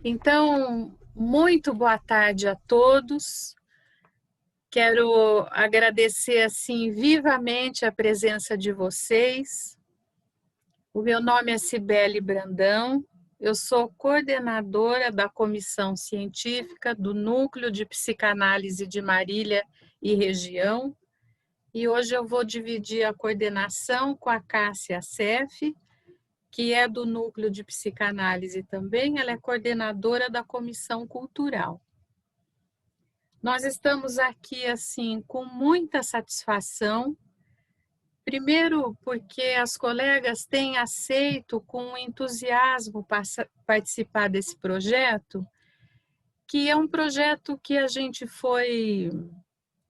Então, muito boa tarde a todos. Quero agradecer assim vivamente a presença de vocês. O meu nome é Cibele Brandão. Eu sou coordenadora da Comissão Científica do Núcleo de Psicanálise de Marília e Região. E hoje eu vou dividir a coordenação com a Cássia Seff, que é do Núcleo de Psicanálise também. Ela é coordenadora da Comissão Cultural. Nós estamos aqui assim com muita satisfação. Primeiro, porque as colegas têm aceito com entusiasmo participar desse projeto, que é um projeto que a gente foi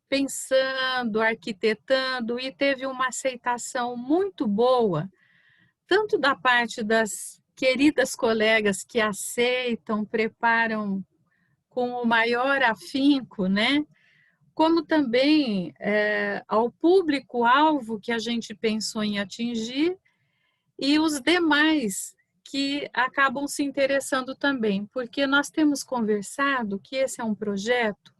pensando, arquitetando e teve uma aceitação muito boa, tanto da parte das queridas colegas que aceitam, preparam com o maior afinco, né? Como também ao público-alvo que a gente pensou em atingir e os demais que acabam se interessando também, porque nós temos conversado que esse é um projeto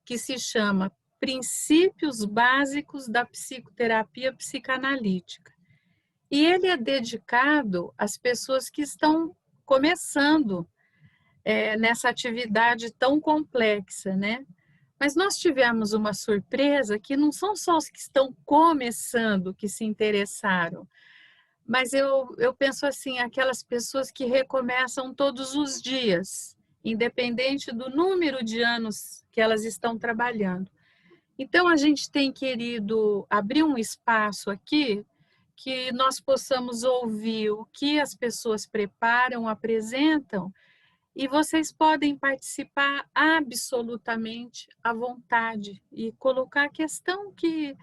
que se chama Princípios Básicos da Psicoterapia Psicanalítica. E ele é dedicado às pessoas que estão começando nessa atividade tão complexa, né? Mas nós tivemos uma surpresa que não são só os que estão começando que se interessaram, mas eu penso assim, aquelas pessoas que recomeçam todos os dias, independente do número de anos que elas estão trabalhando. Então, a gente tem querido abrir um espaço aqui que nós possamos ouvir o que as pessoas preparam, apresentam, e vocês podem participar absolutamente à vontade e colocar a questão que,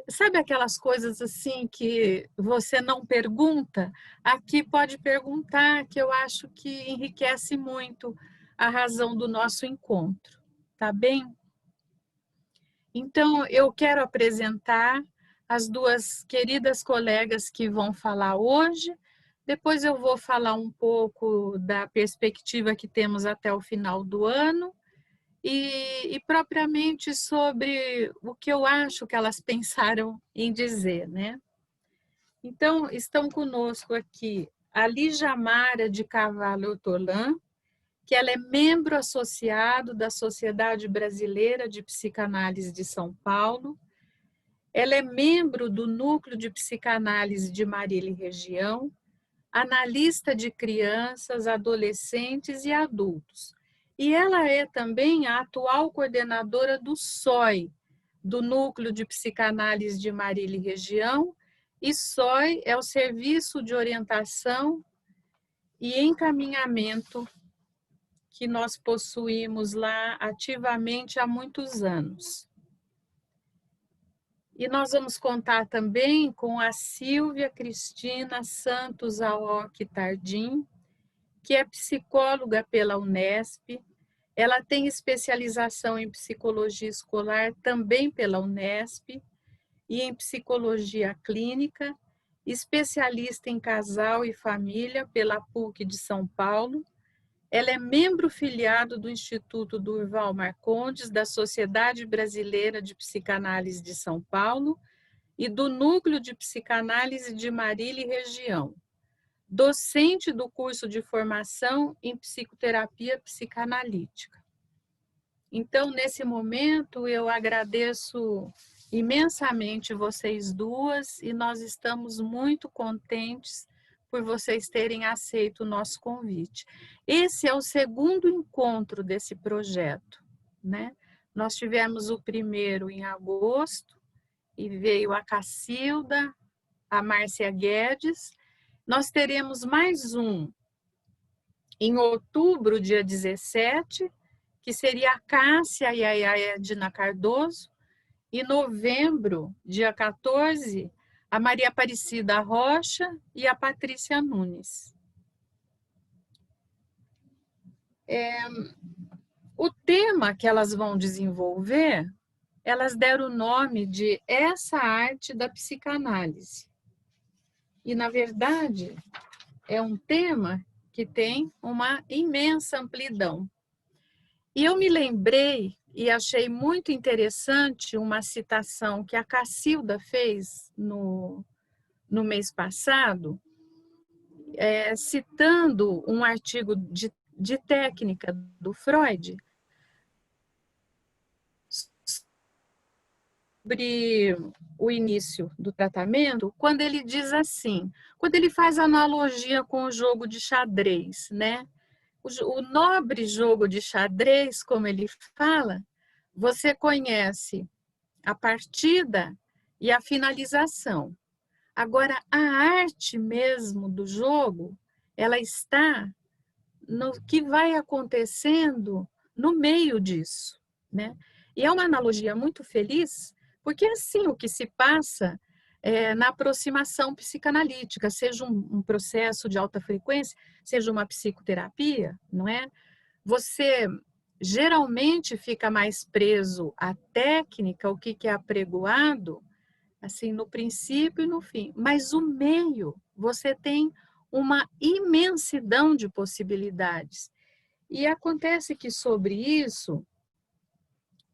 sabe aquelas coisas assim que você não pergunta? Aqui pode perguntar, que eu acho que enriquece muito a razão do nosso encontro, tá bem? Então, eu quero apresentar as duas queridas colegas que vão falar hoje. Depois eu vou falar um pouco da perspectiva que temos até o final do ano e propriamente sobre o que eu acho que elas pensaram em dizer, né? Então, estão conosco aqui a Lijamara de Carvalho Ortolã, que ela é membro associado da Sociedade Brasileira de Psicanálise de São Paulo. Ela é membro do Núcleo de Psicanálise de Marília e Região, analista de crianças, adolescentes e adultos. E ela é também a atual coordenadora do SOI, do Núcleo de Psicanálise de Marília e Região, e SOI é o Serviço de Orientação e Encaminhamento que nós possuímos lá ativamente há muitos anos. E nós vamos contar também com a Silvia Cristina Santos Aoki Tardim, que é psicóloga pela Unesp. Ela tem especialização em psicologia escolar também pela Unesp e em psicologia clínica, especialista em casal e família pela PUC de São Paulo. Ela é membro filiado do Instituto Durval Marcondes, da Sociedade Brasileira de Psicanálise de São Paulo e do Núcleo de Psicanálise de Marília e Região. Docente do curso de formação em psicoterapia psicanalítica. Então, nesse momento, eu agradeço imensamente vocês duas e nós estamos muito contentes por vocês terem aceito o nosso convite. Esse é o segundo encontro desse projeto, né? Nós tivemos o primeiro em agosto e veio a Cacilda, a Márcia Guedes. Nós teremos mais um em outubro, dia 17, que seria a Cássia e a Edna Cardoso. Em novembro, dia 14, a Maria Aparecida Rocha e a Patrícia Nunes. O tema que elas vão desenvolver, elas deram o nome de Essa Arte da Psicanálise. E, na verdade, é um tema que tem uma imensa amplidão. E eu me lembrei e achei muito interessante uma citação que a Cacilda fez no mês passado, citando um artigo de técnica do Freud sobre o início do tratamento, quando ele diz assim, quando ele faz analogia com o jogo de xadrez, né? O nobre jogo de xadrez, como ele fala, você conhece a partida e a finalização. Agora, a arte mesmo do jogo, ela está no que vai acontecendo no meio disso, né? E é uma analogia muito feliz, porque é assim o que se passa na aproximação psicanalítica, seja um processo de alta frequência, seja uma psicoterapia, não é? Você geralmente fica mais preso à técnica, o que é apregoado, assim, no princípio e no fim. Mas o meio, você tem uma imensidão de possibilidades. E acontece que sobre isso,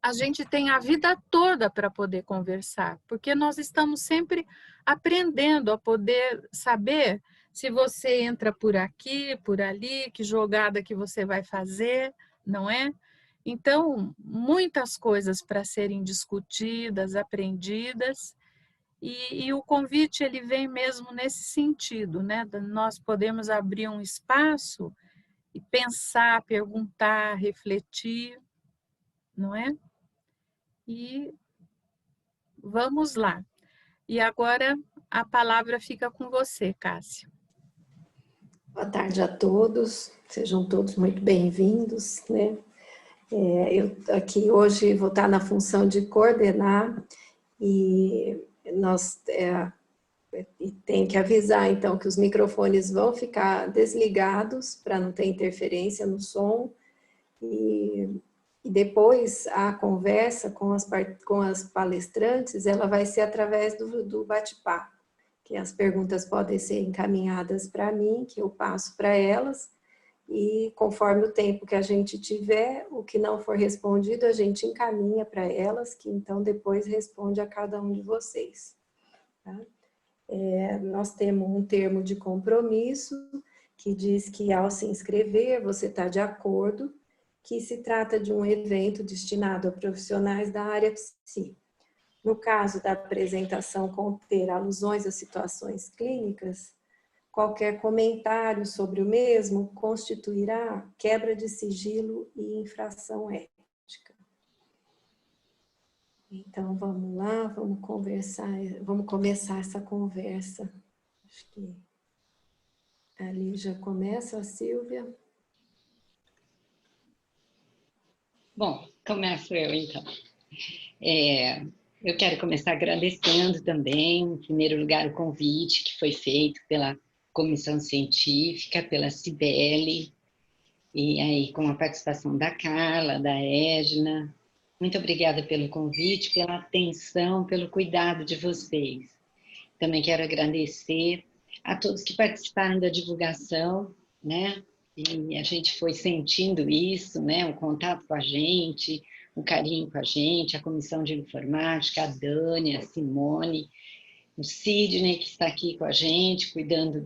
a gente tem a vida toda para poder conversar, porque nós estamos sempre aprendendo a poder saber se você entra por aqui, por ali, que jogada que você vai fazer, não é? Então, muitas coisas para serem discutidas, aprendidas, e o convite ele vem mesmo nesse sentido, né? Nós podemos abrir um espaço e pensar, perguntar, refletir, não é? E vamos lá. E agora a palavra fica com você, Cássia. Boa tarde a todos, sejam todos muito bem-vindos, né? Eu aqui hoje vou estar na função de coordenar e nós tem que avisar então que os microfones vão ficar desligados para não ter interferência no som e depois a conversa com as palestrantes ela vai ser através do bate-papo, que as perguntas podem ser encaminhadas para mim, que eu passo para elas, e conforme o tempo que a gente tiver, o que não for respondido, a gente encaminha para elas, que então depois responde a cada um de vocês. Tá? Nós temos um termo de compromisso, que diz que ao se inscrever, você está de acordo, que se trata de um evento destinado a profissionais da área psi. No caso da apresentação conter alusões a situações clínicas, qualquer comentário sobre o mesmo constituirá quebra de sigilo e infração ética. Então, vamos lá, vamos conversar, vamos começar essa conversa. Acho que ali já começa, a Silvia. Bom, começo eu então. Eu quero começar agradecendo também, em primeiro lugar, o convite que foi feito pela Comissão Científica, pela Cibele, e aí com a participação da Carla, da Edna. Muito obrigada pelo convite, pela atenção, pelo cuidado de vocês. Também quero agradecer a todos que participaram da divulgação, né? E a gente foi sentindo isso, né? O contato com a gente, o carinho com a gente, a Comissão de Informática, a Dani, a Simone, o Sidney, que está aqui com a gente, cuidando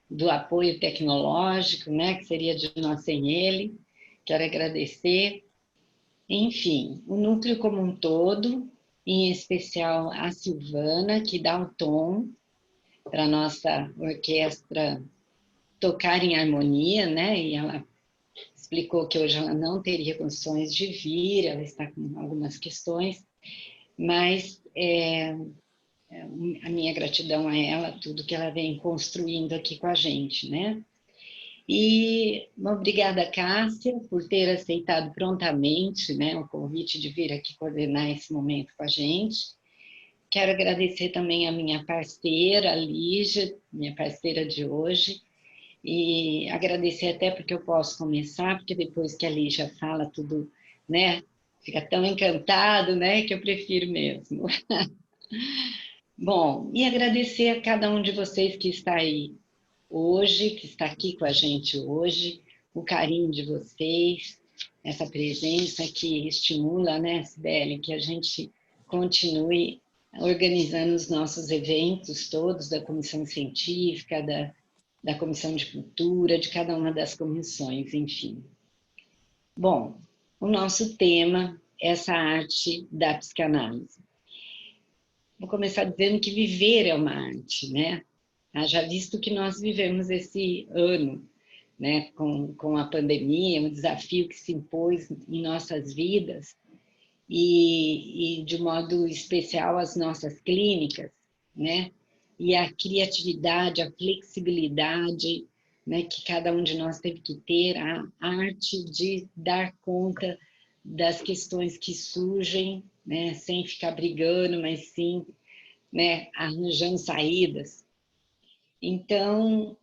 do apoio tecnológico, né? Que seria de nós sem ele. Quero agradecer. Enfim, o núcleo como um todo, em especial a Silvana, que dá o tom para a nossa orquestra tocar em harmonia, né? E ela explicou que hoje ela não teria condições de vir, ela está com algumas questões, mas a minha gratidão a ela, tudo que ela vem construindo aqui com a gente, né? E obrigada, Cássia, por ter aceitado prontamente, né, o convite de vir aqui coordenar esse momento com a gente. Quero agradecer também a minha parceira, a Lígia, minha parceira de hoje, e agradecer até porque eu posso começar, porque depois que a Lígia fala tudo, né, fica tão encantado, né, que eu prefiro mesmo. Bom, e agradecer a cada um de vocês que está aí hoje, que está aqui com a gente hoje, o carinho de vocês, essa presença que estimula, né, Sibeli, que a gente continue organizando os nossos eventos todos da comissão científica, da comissão de cultura, de cada uma das comissões, enfim. Bom, o nosso tema é essa arte da psicanálise. Vou começar dizendo que viver é uma arte, né? Já visto que nós vivemos esse ano, né, com a pandemia, um desafio que se impôs em nossas vidas, e de modo especial as nossas clínicas, né? E a criatividade, a flexibilidade, né, que cada um de nós teve que ter, a arte de dar conta das questões que surgem, né, sem ficar brigando, mas sim, né, arranjando saídas. Então,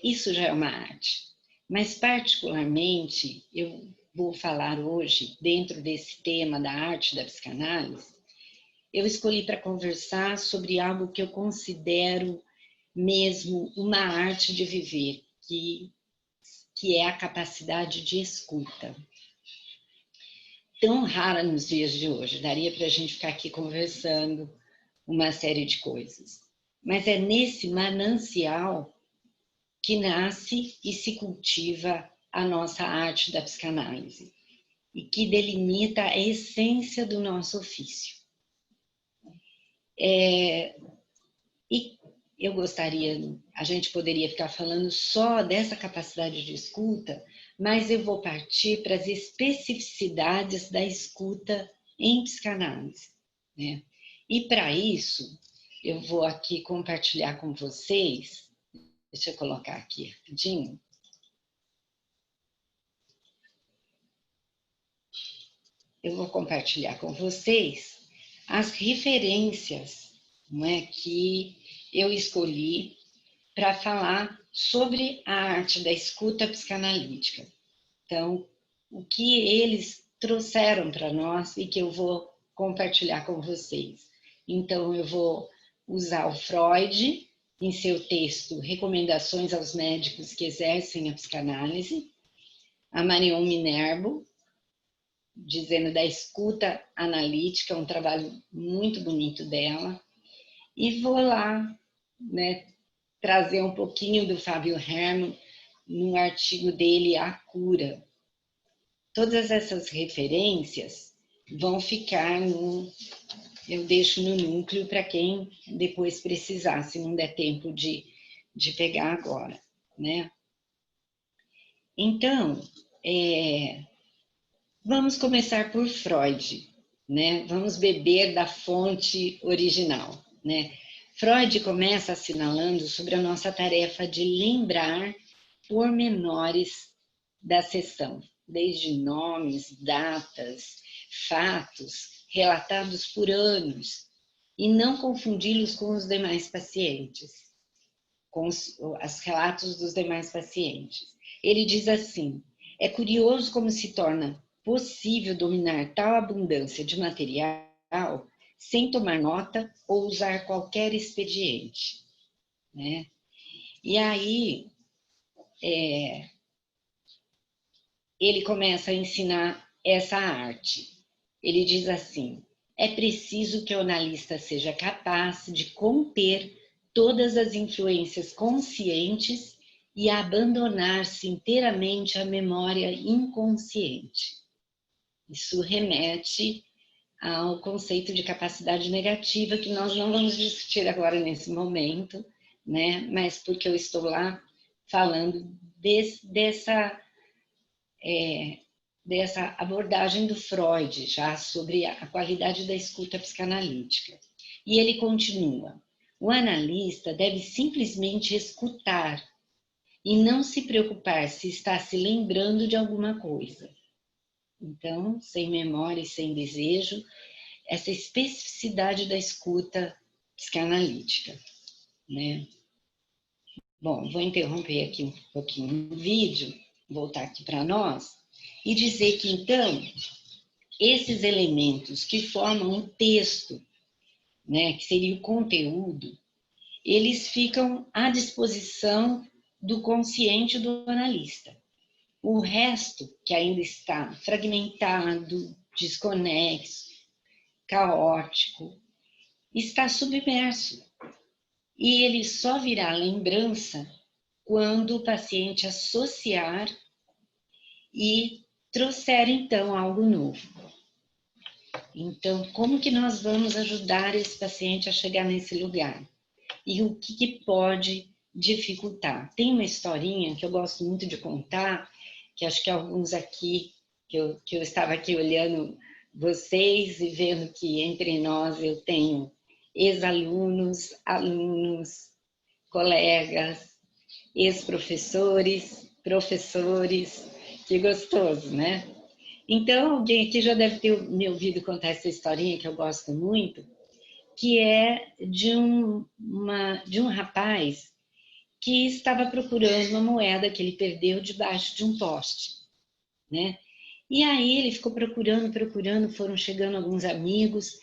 isso já é uma arte. Mas, particularmente, eu vou falar hoje, dentro desse tema da arte da psicanálise, eu escolhi para conversar sobre algo que eu considero mesmo uma arte de viver, que é a capacidade de escuta. Tão rara nos dias de hoje, daria para a gente ficar aqui conversando uma série de coisas. Mas é nesse manancial que nasce e se cultiva a nossa arte da psicanálise e que delimita a essência do nosso ofício. E eu gostaria, a gente poderia ficar falando só dessa capacidade de escuta, mas eu vou partir para as especificidades da escuta em psicanálise, né? E para isso, eu vou aqui compartilhar com vocês, deixa eu colocar aqui rapidinho. Eu vou compartilhar com vocês as referências, não é, que eu escolhi para falar sobre a arte da escuta psicanalítica. Então, o que eles trouxeram para nós e que eu vou compartilhar com vocês. Então, eu vou usar o Freud em seu texto Recomendações aos Médicos que Exercem a Psicanálise, a Marion Minerbo, dizendo da escuta analítica, um trabalho muito bonito dela, e vou lá, né, trazer um pouquinho do Fábio Herman num artigo dele, A Cura. Todas essas referências vão ficar eu deixo no núcleo para quem depois precisar, se não der tempo de pegar agora, né? Então, vamos começar por Freud, né? Vamos beber da fonte original, né? Freud começa assinalando sobre a nossa tarefa de lembrar pormenores da sessão, desde nomes, datas, fatos relatados por anos, e não confundi-los com os demais pacientes, com os relatos dos demais pacientes. Ele diz assim: é curioso como se torna possível dominar tal abundância de material sem tomar nota ou usar qualquer expediente, né? E aí, ele começa a ensinar essa arte. Ele diz assim: é preciso que o analista seja capaz de conter todas as influências conscientes e abandonar-se inteiramente à memória inconsciente. Isso remete ao conceito de capacidade negativa, que nós não vamos discutir agora nesse momento, né? Mas porque eu estou lá falando dessa abordagem do Freud, já sobre a qualidade da escuta psicanalítica. E ele continua: o analista deve simplesmente escutar e não se preocupar se está se lembrando de alguma coisa. Então, sem memória e sem desejo, essa especificidade da escuta psicanalítica, né? Bom, vou interromper aqui um pouquinho o vídeo, voltar aqui para nós, e dizer que, então, esses elementos que formam o texto, né, que seria o conteúdo, eles ficam à disposição do consciente do analista. O resto, que ainda está fragmentado, desconexo, caótico, está submerso. E ele só virá lembrança quando o paciente associar e trouxer, então, algo novo. Então, como que nós vamos ajudar esse paciente a chegar nesse lugar? E o que pode dificultar? Tem uma historinha que eu gosto muito de contar, que acho que alguns aqui, que eu estava aqui olhando vocês e vendo que entre nós eu tenho ex-alunos, alunos, colegas, ex-professores, professores, que gostoso, né? Então, alguém aqui já deve ter me ouvido contar essa historinha que eu gosto muito, que é de um rapaz que estava procurando uma moeda que ele perdeu debaixo de um poste, né? E aí ele ficou procurando, foram chegando alguns amigos,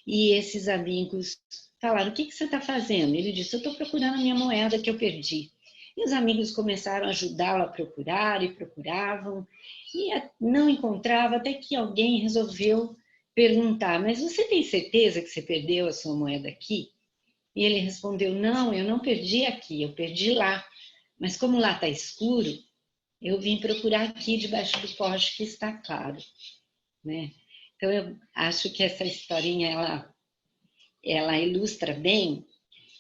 e esses amigos falaram, o que você está fazendo? Ele disse, eu estou procurando a minha moeda que eu perdi. E os amigos começaram a ajudá-lo a procurar, e procuravam, e não encontrava, até que alguém resolveu perguntar, mas você tem certeza que você perdeu a sua moeda aqui? E ele respondeu, não, eu não perdi aqui, eu perdi lá. Mas como lá está escuro, eu vim procurar aqui debaixo do poste que está claro, né? Então eu acho que essa historinha ela ilustra bem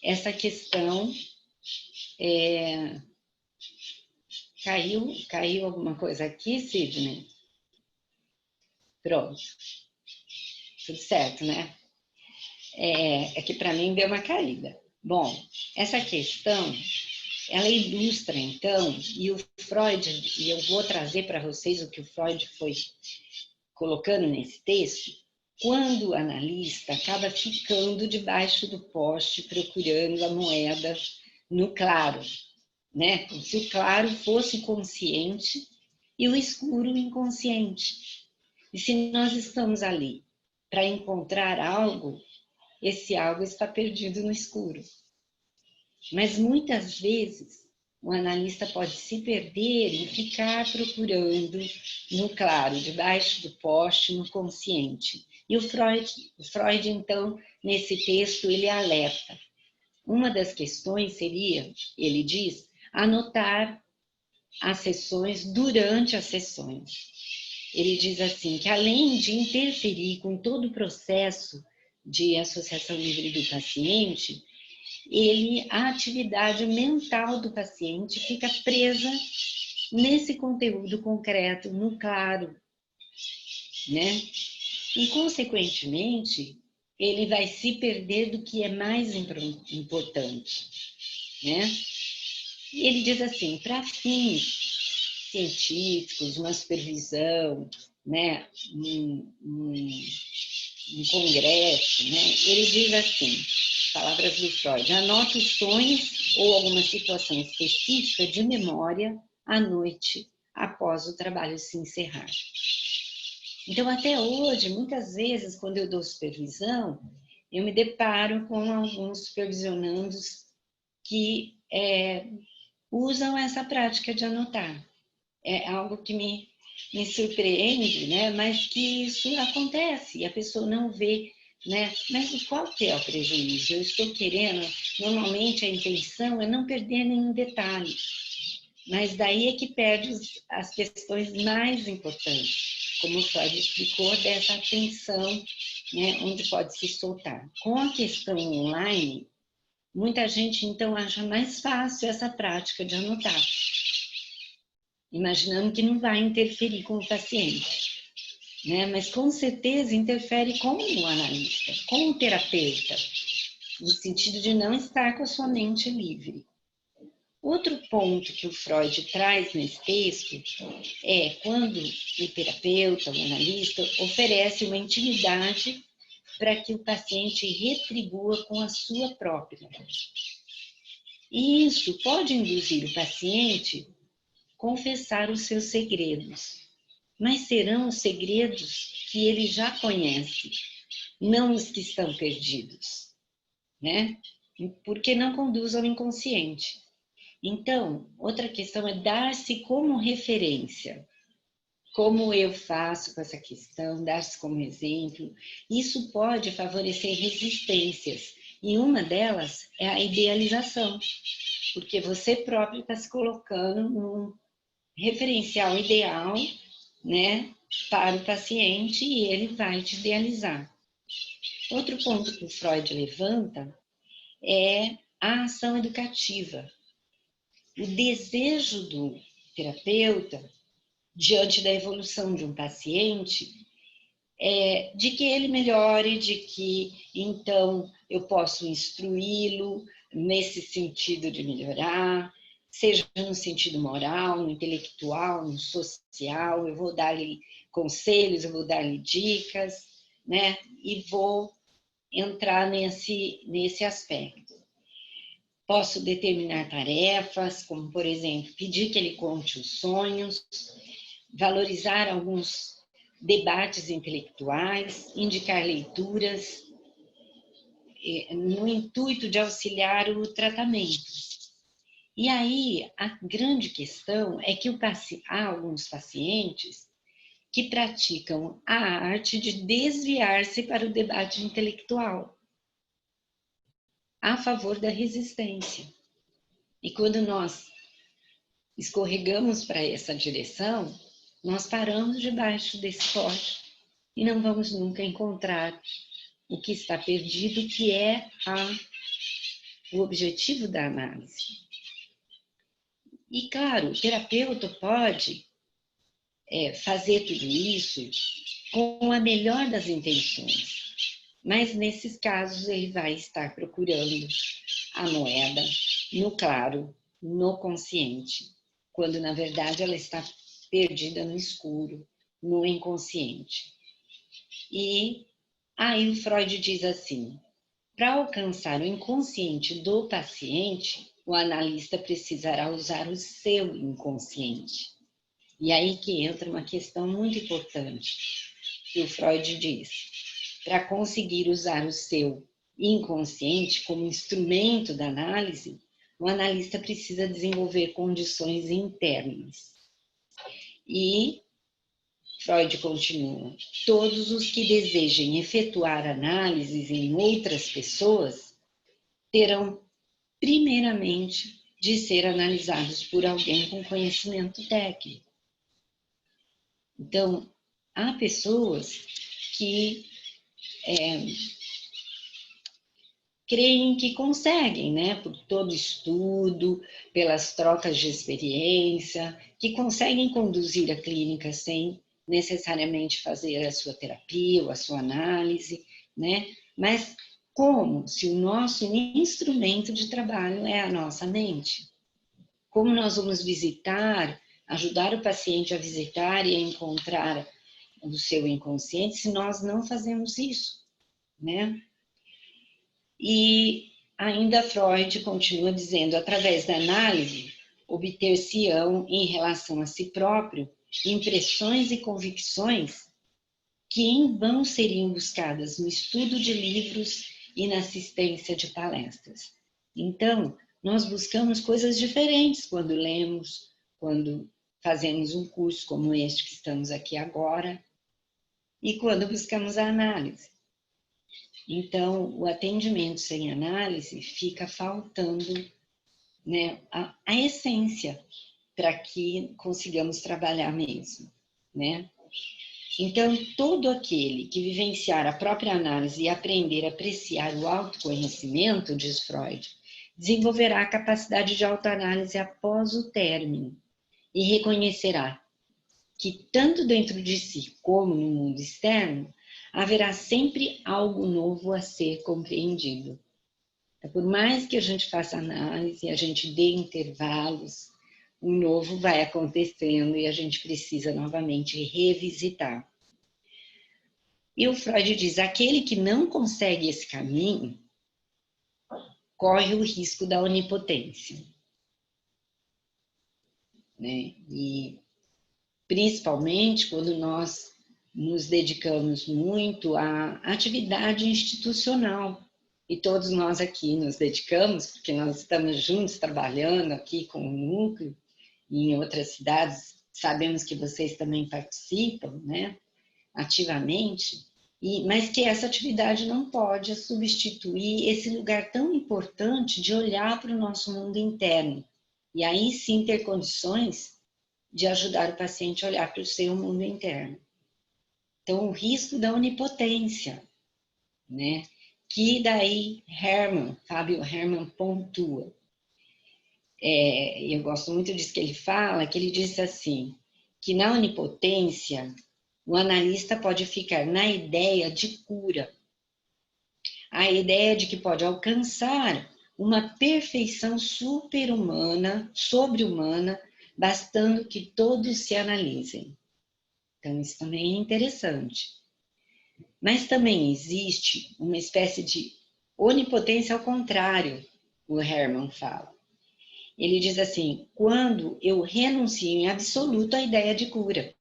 essa questão. Caiu alguma coisa aqui, Sidney? Pronto, tudo certo, né? É que para mim deu uma caída. Bom, essa questão ela ilustra, então, e o Freud, e eu vou trazer para vocês o que o Freud foi colocando nesse texto, quando o analista acaba ficando debaixo do poste procurando a moeda no claro, né? Como se o claro fosse consciente e o escuro inconsciente. E se nós estamos ali para encontrar algo, esse algo está perdido no escuro. Mas muitas vezes o analista pode se perder e ficar procurando no claro, debaixo do poste, no consciente. E o Freud, então, nesse texto, ele alerta. Uma das questões seria, ele diz, anotar as sessões durante as sessões. Ele diz assim, que além de interferir com todo o processo de associação livre do paciente, a atividade mental do paciente fica presa nesse conteúdo concreto, no claro, né? E, consequentemente, ele vai se perder do que é mais importante, né? E ele diz assim, para fins científicos, uma supervisão, né? Um congresso, né? Ele diz assim, palavras do Freud, anota os sonhos ou alguma situação específica de memória à noite, após o trabalho se encerrar. Então, até hoje, muitas vezes, quando eu dou supervisão, eu me deparo com alguns supervisionandos que usam essa prática de anotar. É algo que me surpreende, né? Mas que isso acontece e a pessoa não vê, né? Mas qual que é o prejuízo? Eu estou querendo, normalmente a intenção é não perder nenhum detalhe, mas daí é que perde as questões mais importantes, como o Freud explicou, dessa atenção, né? Onde pode se soltar. Com a questão online, muita gente então acha mais fácil essa prática de anotar, imaginando que não vai interferir com o paciente, né? Mas com certeza interfere com o analista, com o terapeuta, no sentido de não estar com a sua mente livre. Outro ponto que o Freud traz nesse texto é quando o terapeuta, o analista, oferece uma intimidade para que o paciente retribua com a sua própria. E isso pode induzir o paciente confessar os seus segredos, mas serão os segredos que ele já conhece, não os que estão perdidos, né? porque não conduz ao inconsciente. Então, outra questão é dar-se como referência. Como eu faço com essa questão, dar-se como exemplo. Isso pode favorecer resistências. E uma delas é a idealização, porque você próprio está se colocando num referencial ideal, né, para o paciente, e ele vai te idealizar. Outro ponto que o Freud levanta é a ação educativa. O desejo do terapeuta, diante da evolução de um paciente, é de que ele melhore, de que, então, eu posso instruí-lo nesse sentido de melhorar, seja no sentido moral, no intelectual, no social, eu vou dar-lhe conselhos, eu vou dar-lhe dicas, né? E vou entrar nesse aspecto. Posso determinar tarefas, como, por exemplo, pedir que ele conte os sonhos, valorizar alguns debates intelectuais, indicar leituras, no intuito de auxiliar o tratamento. E aí, a grande questão é que há alguns pacientes que praticam a arte de desviar-se para o debate intelectual, a favor da resistência. E quando nós escorregamos para essa direção, nós paramos debaixo desse pote e não vamos nunca encontrar o que está perdido, que é o objetivo da análise. E, claro, o terapeuta pode fazer tudo isso com a melhor das intenções, mas nesses casos ele vai estar procurando a moeda no claro, no consciente, quando na verdade ela está perdida no escuro, no inconsciente. E aí o Freud diz assim: para alcançar o inconsciente do paciente, o analista precisará usar o seu inconsciente. E aí que entra uma questão muito importante, que o Freud diz: para conseguir usar o seu inconsciente como instrumento da análise, o analista precisa desenvolver condições internas. E Freud continua: todos os que desejem efetuar análises em outras pessoas terão, primeiramente, de ser analisados por alguém com conhecimento técnico. Então, há pessoas que creem que conseguem, né, por todo estudo, pelas trocas de experiência, que conseguem conduzir a clínica sem necessariamente fazer a sua terapia ou a sua análise, né? Mas como? Se o nosso instrumento de trabalho é a nossa mente. Como nós vamos visitar, ajudar o paciente a visitar e a encontrar o seu inconsciente se nós não fazemos isso, né? E ainda Freud continua dizendo: através da análise, obter-se-ão em relação a si próprio impressões e convicções que em vão seriam buscadas no estudo de livros e na assistência de palestras. Então, nós buscamos coisas diferentes quando lemos, quando fazemos um curso como este que estamos aqui agora, e quando buscamos a análise. Então, o atendimento sem análise fica faltando, né, a essência para que consigamos trabalhar mesmo, né? Então, todo aquele que vivenciar a própria análise e aprender a apreciar o autoconhecimento, diz Freud, desenvolverá a capacidade de autoanálise após o término e reconhecerá que tanto dentro de si como no mundo externo haverá sempre algo novo a ser compreendido. Por mais que a gente faça análise, a gente dê intervalos, o novo vai acontecendo e a gente precisa novamente revisitar. E o Freud diz: aquele que não consegue esse caminho corre o risco da onipotência, né? E principalmente quando nós nos dedicamos muito à atividade institucional, e todos nós aqui nos dedicamos, porque nós estamos juntos trabalhando aqui com o núcleo, e em outras cidades sabemos que vocês também participam, né, ativamente, mas que essa atividade não pode substituir esse lugar tão importante de olhar para o nosso mundo interno, e aí sim ter condições de ajudar o paciente a olhar para o seu mundo interno. Então, o risco da onipotência, né? Que daí Fábio Herman pontua. Eu gosto muito disso que ele fala, que ele disse assim, que na onipotência, o analista pode ficar na ideia de cura, a ideia de que pode alcançar uma perfeição super-humana, sobre-humana, bastando que todos se analisem. Então, isso também é interessante. Mas também existe uma espécie de onipotência ao contrário, o Herman fala. Ele diz assim, quando eu renuncio em absoluto à ideia de cura,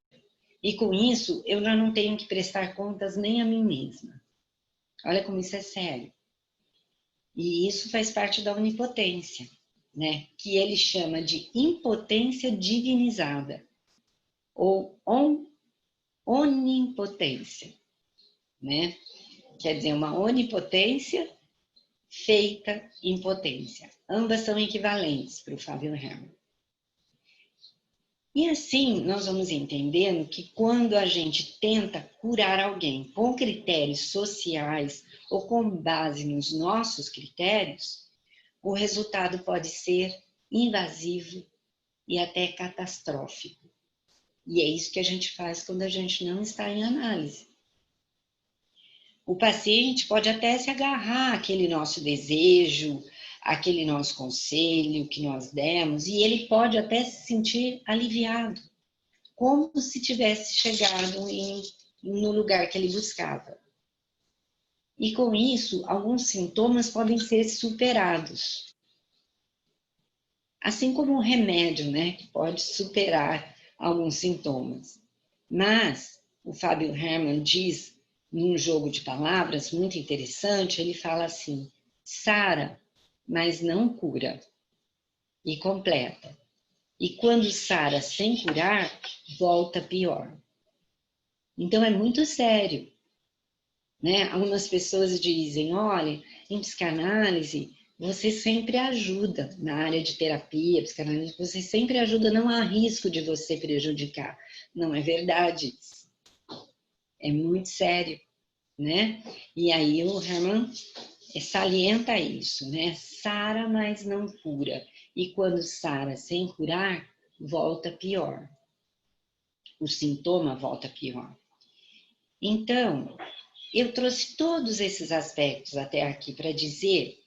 e com isso eu já não tenho que prestar contas nem a mim mesma. Olha como isso é sério. E isso faz parte da onipotência, né? Que ele chama de impotência divinizada, ou onipotência, né? Quer dizer, uma onipotência feita impotência. Ambas são equivalentes para o Fábio Herman. E assim, nós vamos entendendo que quando a gente tenta curar alguém com critérios sociais ou com base nos nossos critérios, o resultado pode ser invasivo e até catastrófico. E é isso que a gente faz quando a gente não está em análise. O paciente pode até se agarrar àquele nosso desejo, àquele nosso conselho que nós demos, e ele pode até se sentir aliviado, como se tivesse chegado no lugar que ele buscava. E com isso, alguns sintomas podem ser superados. Assim como o remédio, né, que pode superar alguns sintomas. Mas o Fábio Herman diz, num jogo de palavras muito interessante, ele fala assim, sara, mas não cura, e completa. E quando sara sem curar, volta pior. Então é muito sério, né? Algumas pessoas dizem, olha, em psicanálise, você sempre ajuda, na área de terapia, psicanálise, você sempre ajuda, não há risco de você prejudicar. Não é verdade. É muito sério, né? E aí o Herman salienta isso, né? Sara, mas não cura. E quando sara sem curar, volta pior. O sintoma volta pior. Então, eu trouxe todos esses aspectos até aqui para dizer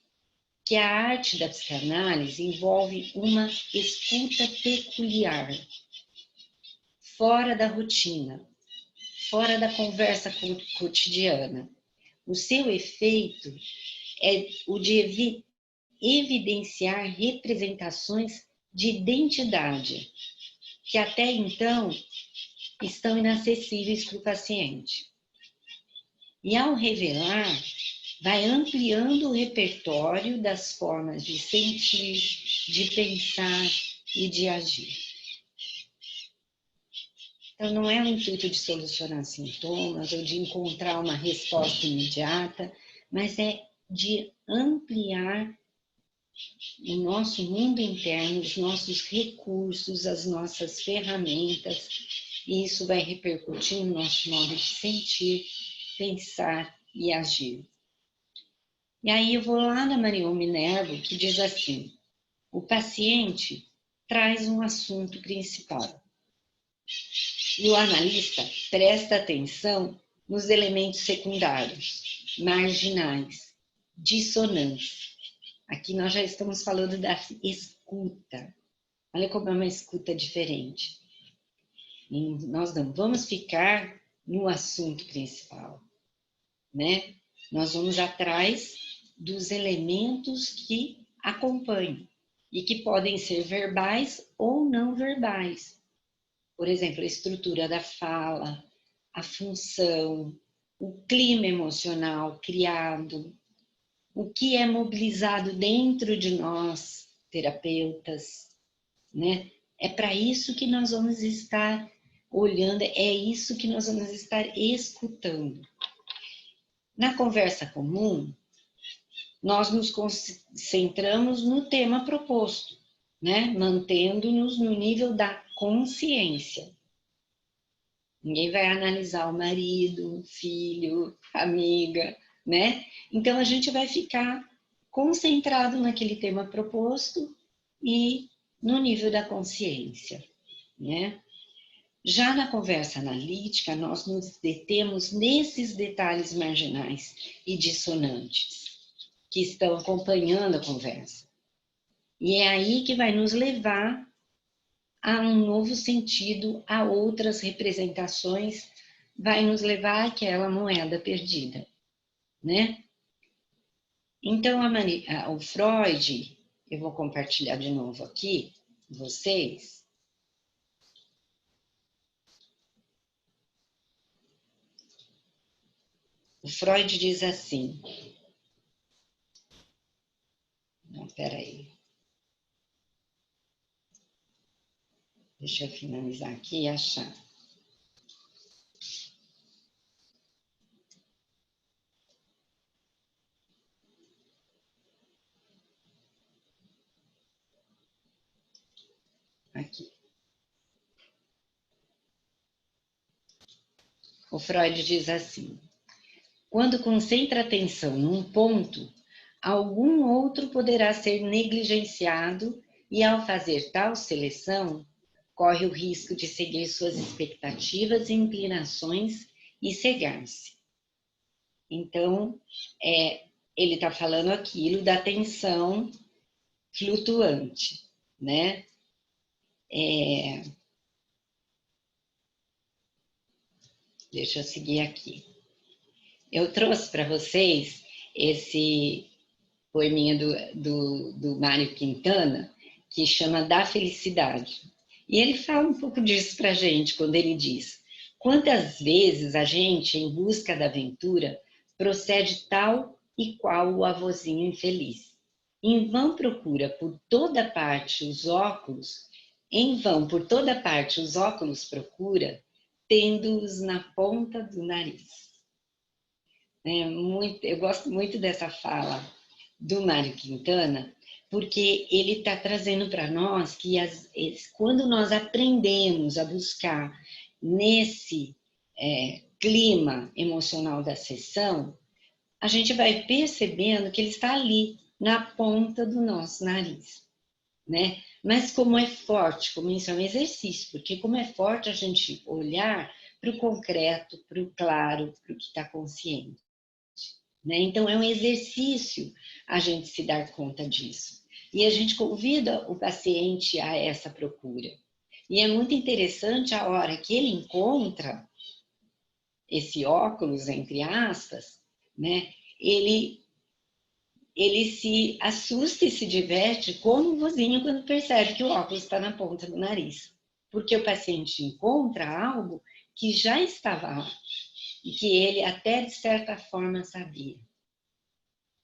que a arte da psicanálise envolve uma escuta peculiar, fora da rotina, fora da conversa cotidiana. O seu efeito é o de evidenciar representações de identidade que até então estão inacessíveis para o paciente. E ao revelar, vai ampliando o repertório das formas de sentir, de pensar e de agir. Então, não é o intuito de solucionar sintomas ou de encontrar uma resposta imediata, mas é de ampliar o nosso mundo interno, os nossos recursos, as nossas ferramentas, e isso vai repercutir no nosso modo de sentir, pensar e agir. E aí eu vou lá na Marion Minerva, que diz assim, o paciente traz um assunto principal. E o analista presta atenção nos elementos secundários, marginais, dissonantes. Aqui nós já estamos falando da escuta. Olha como é uma escuta diferente. E nós não vamos ficar no assunto principal, né? Nós vamos atrás dos elementos que acompanham e que podem ser verbais ou não verbais. Por exemplo, a estrutura da fala, a função, o clima emocional criado, o que é mobilizado dentro de nós, terapeutas, né? É para isso que nós vamos estar olhando, é isso que nós vamos estar escutando. Na conversa comum, nós nos concentramos no tema proposto, né? Mantendo-nos no nível da consciência. Ninguém vai analisar o marido, o filho, a amiga, né? Então a gente vai ficar concentrado naquele tema proposto e no nível da consciência, né? Já na conversa analítica, nós nos detemos nesses detalhes marginais e dissonantes que estão acompanhando a conversa. E é aí que vai nos levar a um novo sentido, a outras representações, vai nos levar àquela moeda perdida, né? Então, o Freud, eu vou compartilhar de novo aqui com vocês. O Freud diz assim... Não, peraí. Deixa eu finalizar aqui e achar. Aqui. O Freud diz assim: quando concentra atenção num ponto, algum outro poderá ser negligenciado e, ao fazer tal seleção, corre o risco de seguir suas expectativas e inclinações e cegar-se. Então, ele está falando aquilo da atenção flutuante, né? Deixa eu seguir aqui. Eu trouxe para vocês esse poeminha do Mário Quintana, que chama Da Felicidade. E ele fala um pouco disso para a gente, quando ele diz: quantas vezes a gente, em busca da aventura, procede tal e qual o avôzinho infeliz. Em vão procura por toda parte os óculos, em vão por toda parte os óculos procura, tendo-os na ponta do nariz. Eu gosto muito dessa fala do Mário Quintana, porque ele está trazendo para nós que quando nós aprendemos a buscar nesse clima emocional da sessão, a gente vai percebendo que ele está ali, na ponta do nosso nariz, né? Mas como é forte, como isso é um exercício, porque como é forte a gente olhar para o concreto, para o claro, para o que está consciente. Né? Então, é um exercício a gente se dar conta disso. E a gente convida o paciente a essa procura. E é muito interessante a hora que ele encontra esse óculos, entre aspas, né? Ele se assusta e se diverte como um vozinho quando percebe que o óculos está na ponta do nariz. Porque o paciente encontra algo que já estava lá e que ele até de certa forma sabia.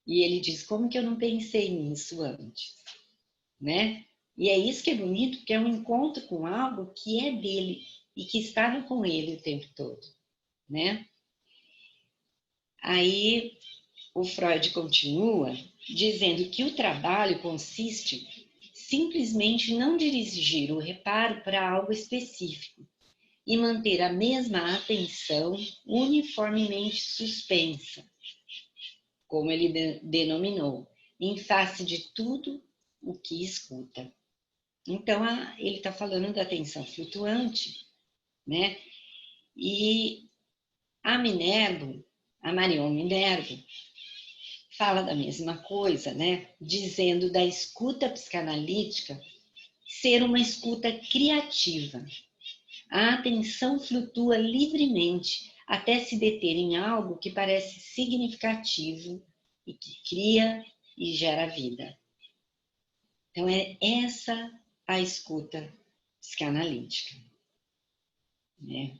E ele diz: como que eu não pensei nisso antes? Né? E é isso que é bonito, porque é um encontro com algo que é dele e que estava com ele o tempo todo, né? Aí o Freud continua dizendo que o trabalho consiste simplesmente em não dirigir o reparo para algo específico e manter a mesma atenção uniformemente suspensa, como ele denominou, em face de tudo o que escuta. Então, ele está falando da atenção flutuante, né? E a Marion Minervo, fala da mesma coisa, né? Dizendo da escuta psicanalítica ser uma escuta criativa. A atenção flutua livremente até se deter em algo que parece significativo e que cria e gera vida. Então, é essa a escuta psicanalítica, né?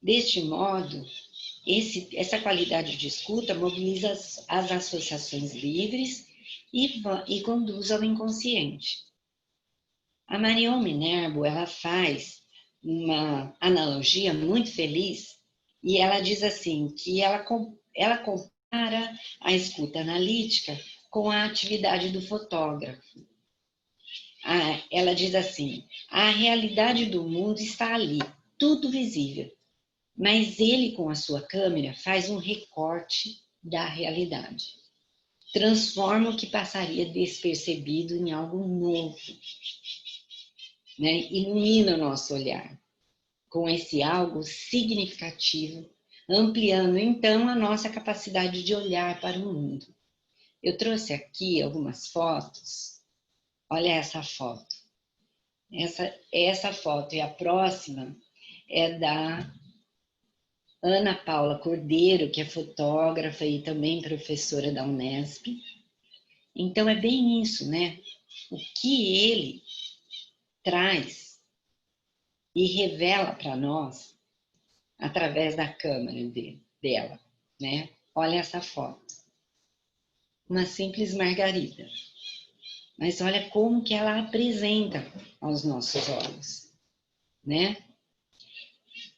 Deste modo, essa qualidade de escuta mobiliza as associações livres e conduz ao inconsciente. A Marion Minerbo, ela faz uma analogia muito feliz e ela diz assim, que ela compara a escuta analítica com a atividade do fotógrafo. Ela diz assim, a realidade do mundo está ali, tudo visível, mas ele com a sua câmera faz um recorte da realidade. Transforma o que passaria despercebido em algo novo. Né? Ilumina o nosso olhar com esse algo significativo, ampliando então a nossa capacidade de olhar para o mundo. Eu trouxe aqui algumas fotos. Olha essa foto. Essa foto e a próxima é da Ana Paula Cordeiro, que é fotógrafa e também professora da Unesp. Então é bem isso, né? O que ele traz e revela para nós através da câmera dela, né? Olha essa foto. Uma simples margarida. Mas olha como que ela apresenta aos nossos olhos, né?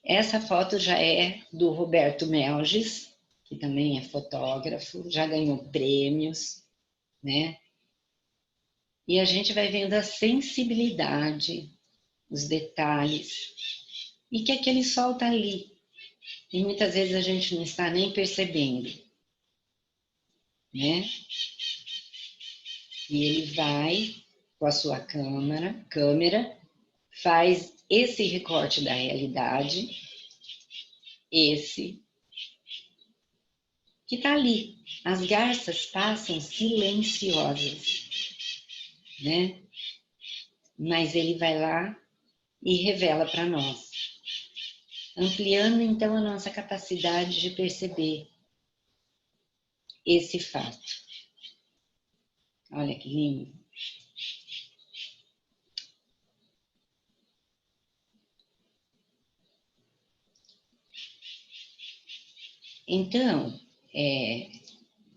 Essa foto já é do Roberto Melges, que também é fotógrafo, já ganhou prêmios, né? E a gente vai vendo a sensibilidade, os detalhes, e que aquele sol está ali. E muitas vezes a gente não está nem percebendo, né? E ele vai com a sua câmera, faz esse recorte da realidade, esse que está ali. As garças passam silenciosas, né? Mas ele vai lá e revela para nós, ampliando então a nossa capacidade de perceber esse fato. Olha que lindo. Então,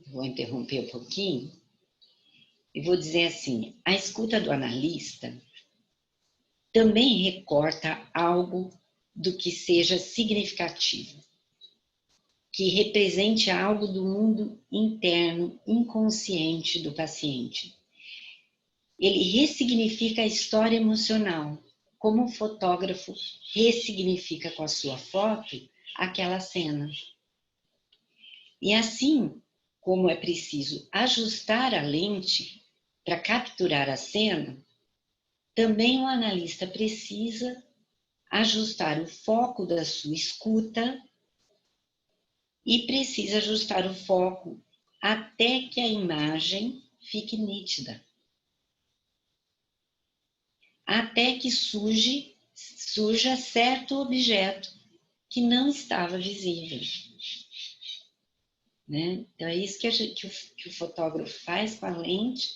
vou interromper um pouquinho e vou dizer assim, a escuta do analista também recorta algo do que seja significativo, que represente algo do mundo interno, inconsciente do paciente. Ele ressignifica a história emocional, como o fotógrafo ressignifica com a sua foto aquela cena. E assim como é preciso ajustar a lente para capturar a cena, também o analista precisa ajustar o foco da sua escuta e precisa ajustar o foco até que a imagem fique nítida. Até que surja certo objeto que não estava visível. Né? Então é isso que o fotógrafo faz com a lente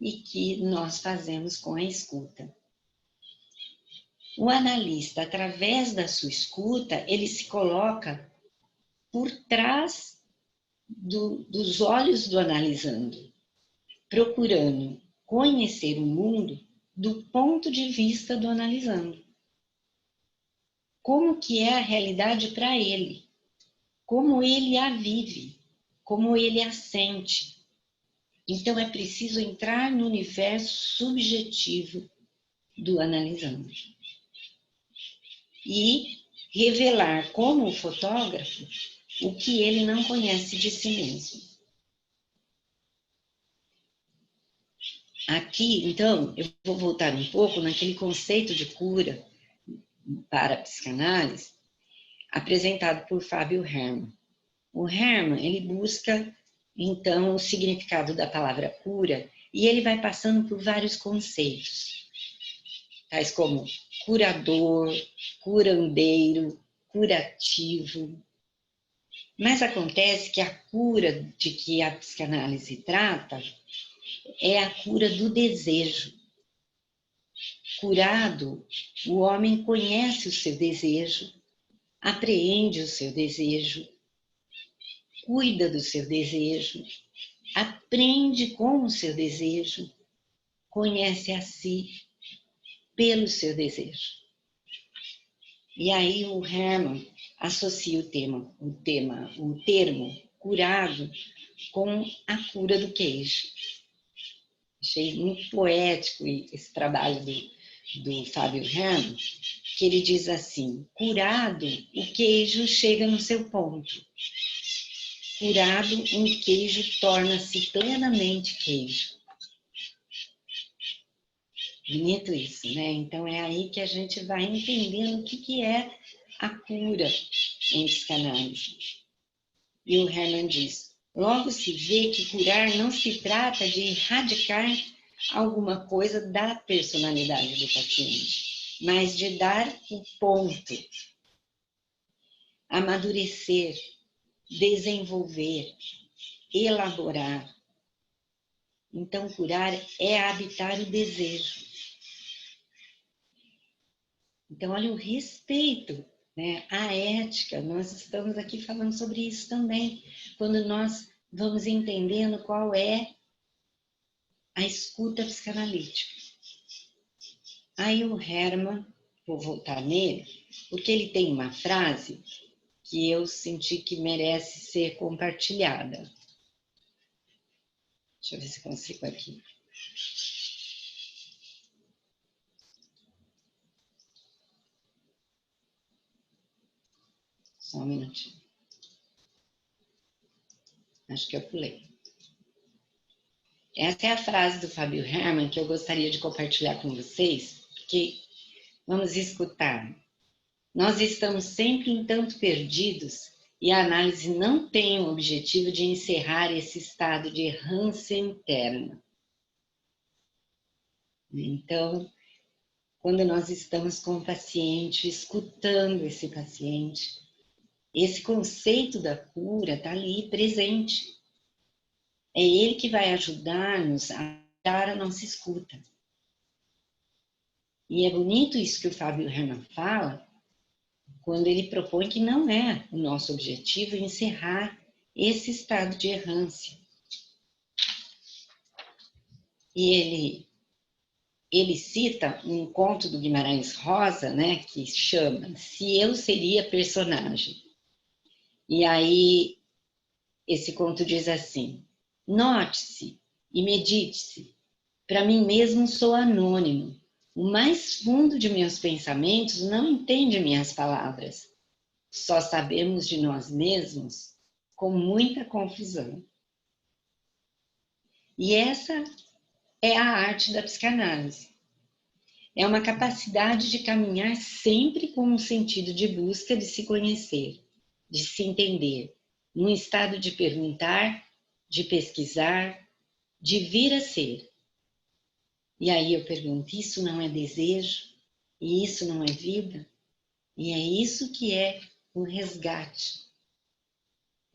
e que nós fazemos com a escuta. O analista, através da sua escuta, ele se coloca por trás dos olhos do analisando, procurando conhecer o mundo do ponto de vista do analisando. Como que é a realidade para ele? Como ele a vive? Como ele a sente? Então é preciso entrar no universo subjetivo do analisando. E revelar como o fotógrafo o que ele não conhece de si mesmo. Aqui, então, eu vou voltar um pouco naquele conceito de cura para a psicanálise apresentado por Fábio Herrmann. O Herrmann, ele busca, então, o significado da palavra cura e ele vai passando por vários conceitos, tais como curador, curandeiro, curativo. Mas acontece que a cura de que a psicanálise trata é a cura do desejo. Curado, o homem conhece o seu desejo, apreende o seu desejo, cuida do seu desejo, aprende com o seu desejo, conhece a si pelo seu desejo. E aí o Hermann associa o termo curado com a cura do queijo. Achei muito poético esse trabalho do Fábio Hermann, que ele diz assim: curado, o queijo chega no seu ponto. Curado, um queijo torna-se plenamente queijo. Bonito isso, né? Então é aí que a gente vai entendendo o que é a cura em psicanálise. E o Hermann diz: logo se vê que curar não se trata de erradicar alguma coisa da personalidade do paciente, mas de dar o ponto, amadurecer, desenvolver, elaborar. Então, curar é habitar o desejo. Então, olha o respeito, né? A ética, nós estamos aqui falando sobre isso também, quando nós vamos entendendo qual é a escuta psicanalítica. Aí o Hermann, vou voltar nele, porque ele tem uma frase que eu senti que merece ser compartilhada. Deixa eu ver se consigo aqui. Só um minutinho. Acho que eu pulei. Essa é a frase do Fábio Hermann que eu gostaria de compartilhar com vocês, porque vamos escutar. Nós estamos sempre um tanto perdidos e a análise não tem o objetivo de encerrar esse estado de errância interna. Então, quando nós estamos com o paciente, escutando esse paciente, esse conceito da cura está ali presente. É ele que vai ajudar-nos a dar a nossa escuta. E é bonito isso que o Fábio Hermann fala, quando ele propõe que não é o nosso objetivo encerrar esse estado de errância. E ele cita um conto do Guimarães Rosa, né, que chama Se Eu Seria Personagem. E aí, esse conto diz assim: note-se e medite-se, para mim mesmo sou anônimo. O mais fundo de meus pensamentos não entende minhas palavras. Só sabemos de nós mesmos com muita confusão. E essa é a arte da psicanálise. É uma capacidade de caminhar sempre com um sentido de busca de se conhecer, de se entender, num estado de perguntar, de pesquisar, de vir a ser. E aí eu pergunto, isso não é desejo? E isso não é vida? E é isso que é o resgate.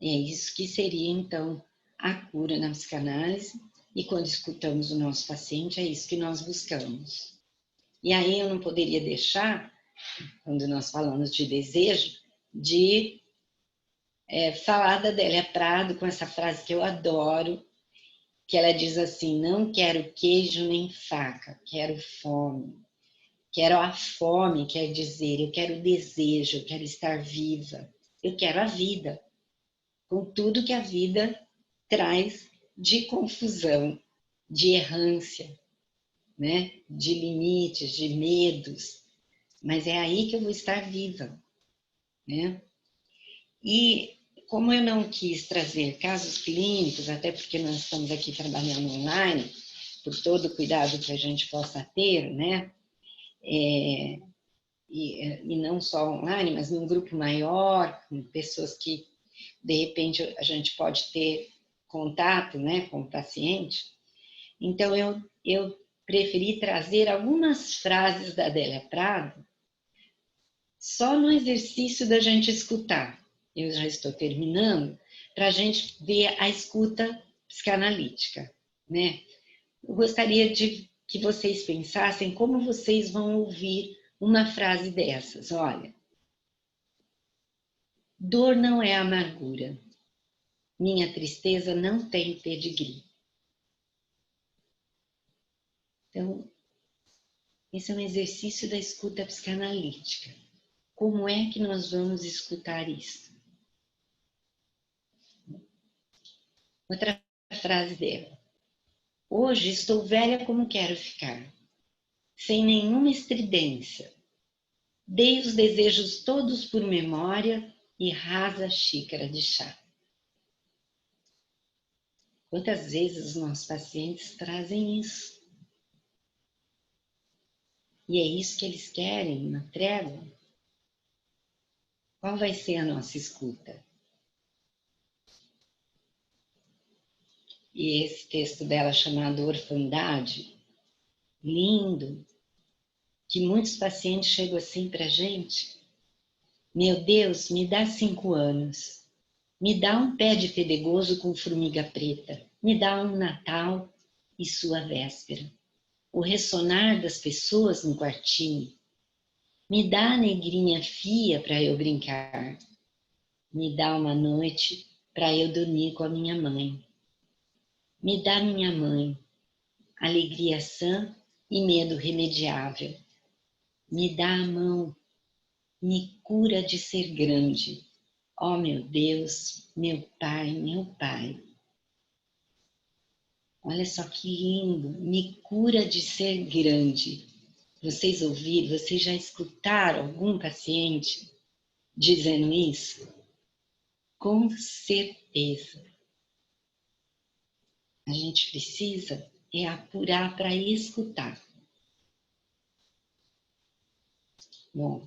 E é isso que seria, então, a cura na psicanálise. E quando escutamos o nosso paciente, é isso que nós buscamos. E aí eu não poderia deixar, quando nós falamos de desejo, de falar da Adélia Prado com essa frase que eu adoro, que ela diz assim: não quero queijo nem faca, quero fome. Quero a fome, quer dizer, eu quero o desejo, eu quero estar viva, eu quero a vida, com tudo que a vida traz de confusão, de errância, né? De limites, de medos, mas é aí que eu vou estar viva, né? E como eu não quis trazer casos clínicos, até porque nós estamos aqui trabalhando online, por todo o cuidado que a gente possa ter, né? E não só online, mas num grupo maior, com pessoas que, de repente, a gente pode ter contato, né, com o paciente. Então, eu preferi trazer algumas frases da Adélia Prado, só no exercício da gente escutar. Eu já estou terminando, para a gente ver a escuta psicanalítica, né? Eu gostaria de que vocês pensassem como vocês vão ouvir uma frase dessas. Olha, dor não é amargura. Minha tristeza não tem pedigree. Então, esse é um exercício da escuta psicanalítica. Como é que nós vamos escutar isso? Outra frase dela. Hoje estou velha como quero ficar, sem nenhuma estridência. Dei os desejos todos por memória e rasa a xícara de chá. Quantas vezes os nossos pacientes trazem isso? E é isso que eles querem na trégua? Qual vai ser a nossa escuta? E esse texto dela chamado Orfandade, lindo, que muitos pacientes chegam assim para a gente. Meu Deus, me dá 5 anos. Me dá um pé de fedegoso com formiga preta. Me dá um Natal e sua véspera. O ressonar das pessoas no quartinho. Me dá a negrinha fia para eu brincar. Me dá uma noite para eu dormir com a minha mãe. Me dá minha mãe, alegria sã e medo remediável. Me dá a mão, me cura de ser grande. Ó meu Deus, meu Pai, meu Pai. Olha só que lindo, me cura de ser grande. Vocês ouviram, vocês já escutaram algum paciente dizendo isso? Com certeza. A gente precisa apurar para escutar. Bom,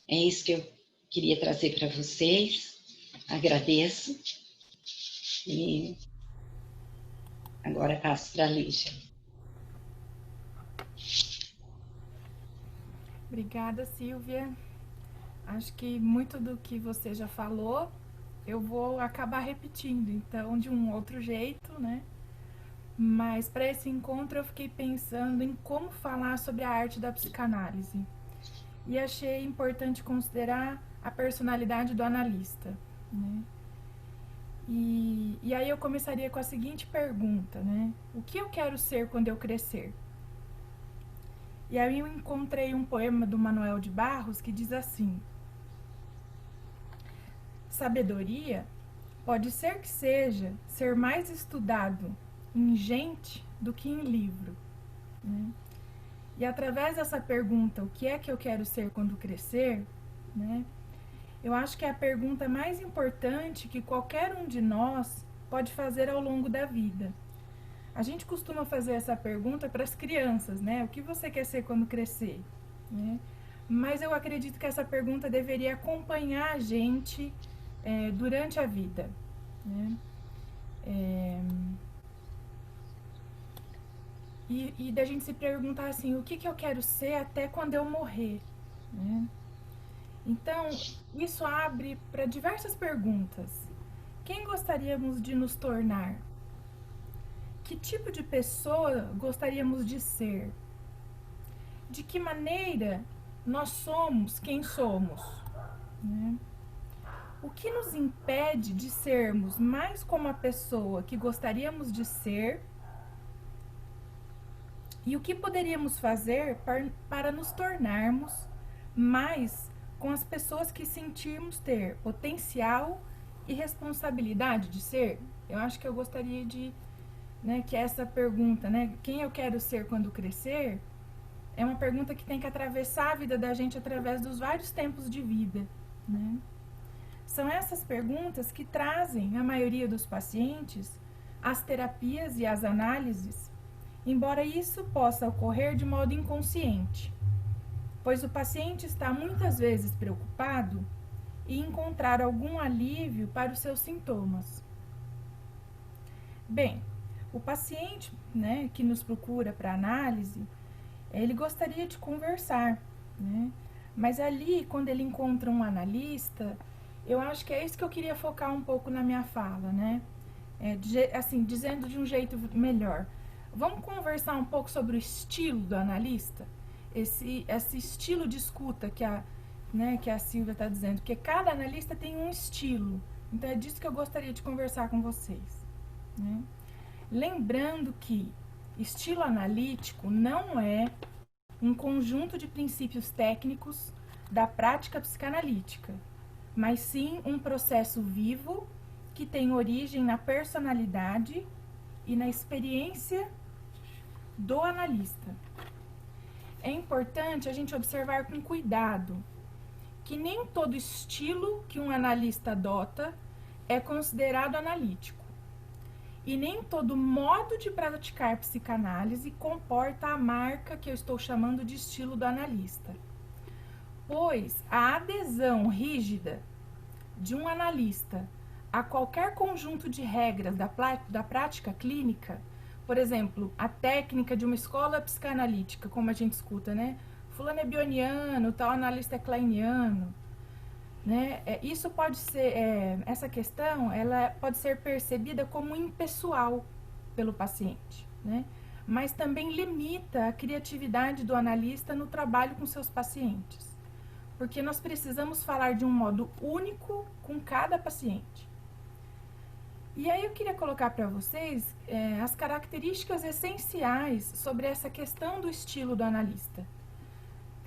é isso que eu queria trazer para vocês. Agradeço. E agora passo para a Lígia. Obrigada, Silvia. Acho que muito do que você já falou, eu vou acabar repetindo, então, de um outro jeito, né? Mas para esse encontro eu fiquei pensando em como falar sobre a arte da psicanálise. E achei importante considerar a personalidade do analista, né? E aí eu começaria com a seguinte pergunta, né? O que eu quero ser quando eu crescer? E aí eu encontrei um poema do Manuel de Barros que diz assim: sabedoria pode ser que seja ser mais estudado em gente do que em livro, né? E através dessa pergunta, o que é que eu quero ser quando crescer, né? Eu acho que é a pergunta mais importante que qualquer um de nós pode fazer ao longo da vida. A gente costuma fazer essa pergunta para as crianças, né? O que você quer ser quando crescer? Né? Mas eu acredito que essa pergunta deveria acompanhar a gente durante a vida, né? E da gente se perguntar assim, o que eu quero ser até quando eu morrer, né? Então, isso abre para diversas perguntas. Quem gostaríamos de nos tornar? Que tipo de pessoa gostaríamos de ser? De que maneira nós somos quem somos? Né? O que nos impede de sermos mais como a pessoa que gostaríamos de ser? E o que poderíamos fazer para nos tornarmos mais com as pessoas que sentirmos ter potencial e responsabilidade de ser? Eu acho que eu gostaria de, né, que essa pergunta, né, quem eu quero ser quando crescer, é uma pergunta que tem que atravessar a vida da gente através dos vários tempos de vida, né? São essas perguntas que trazem a maioria dos pacientes as terapias e as análises, embora isso possa ocorrer de modo inconsciente, pois o paciente está muitas vezes preocupado em encontrar algum alívio para os seus sintomas. Bem, o paciente, né, que nos procura para análise, ele gostaria de conversar, né? Mas ali, quando ele encontra um analista, eu acho que é isso que eu queria focar um pouco na minha fala, né? Assim, dizendo de um jeito melhor. Vamos conversar um pouco sobre o estilo do analista? Esse estilo de escuta que a Silvia está dizendo, porque cada analista tem um estilo, Então é disso que eu gostaria de conversar com vocês, né? Lembrando que estilo analítico não é um conjunto de princípios técnicos da prática psicanalítica, mas sim um processo vivo que tem origem na personalidade e na experiência do analista. É importante a gente observar com cuidado que nem todo estilo que um analista adota é considerado analítico. E nem todo modo de praticar psicanálise comporta a marca que eu estou chamando de estilo do analista. Pois a adesão rígida de um analista a qualquer conjunto de regras da prática clínica, por exemplo, a técnica de uma escola psicanalítica, como a gente escuta, né? Fulano é bioniano, tal analista é kleiniano, né? Isso pode ser, essa questão, ela pode ser percebida como impessoal pelo paciente, né? Mas também limita a criatividade do analista no trabalho com seus pacientes, porque nós precisamos falar de um modo único com cada paciente. E aí eu queria colocar para vocês as características essenciais sobre essa questão do estilo do analista,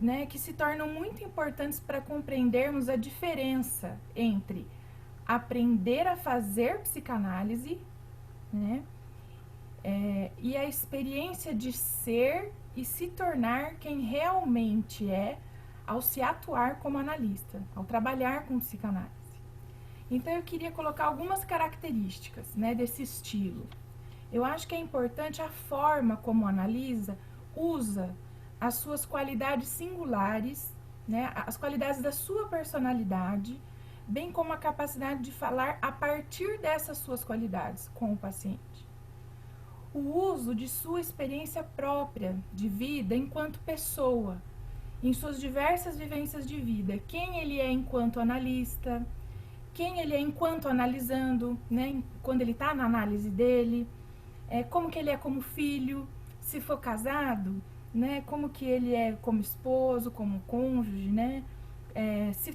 né, que se tornam muito importantes para compreendermos a diferença entre aprender a fazer psicanálise, né, e a experiência de ser e se tornar quem realmente é ao se atuar como analista, ao trabalhar com psicanálise. Então eu queria colocar algumas características, né, desse estilo. Eu acho que é importante a forma como o analisa usa as suas qualidades singulares, né, as qualidades da sua personalidade, bem como a capacidade de falar a partir dessas suas qualidades com o paciente. O uso de sua experiência própria de vida enquanto pessoa, em suas diversas vivências de vida, quem ele é enquanto analista, quem ele é enquanto analisando, né, quando ele está na análise dele, como que ele é como filho, se for casado, né, como que ele é como esposo, como cônjuge, né, se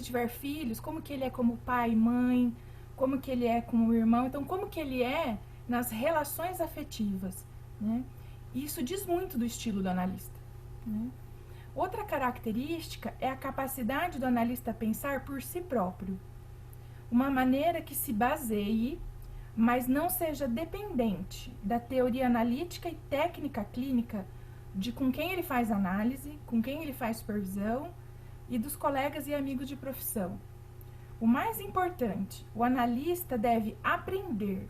tiver filhos, como que ele é como pai e mãe, como que ele é como irmão, então como que ele é nas relações afetivas, né? Isso diz muito do estilo do analista, né? Outra característica é a capacidade do analista pensar por si próprio, uma maneira que se baseie, mas não seja dependente da teoria analítica e técnica clínica de com quem ele faz análise, com quem ele faz supervisão e dos colegas e amigos de profissão. O mais importante, o analista deve aprender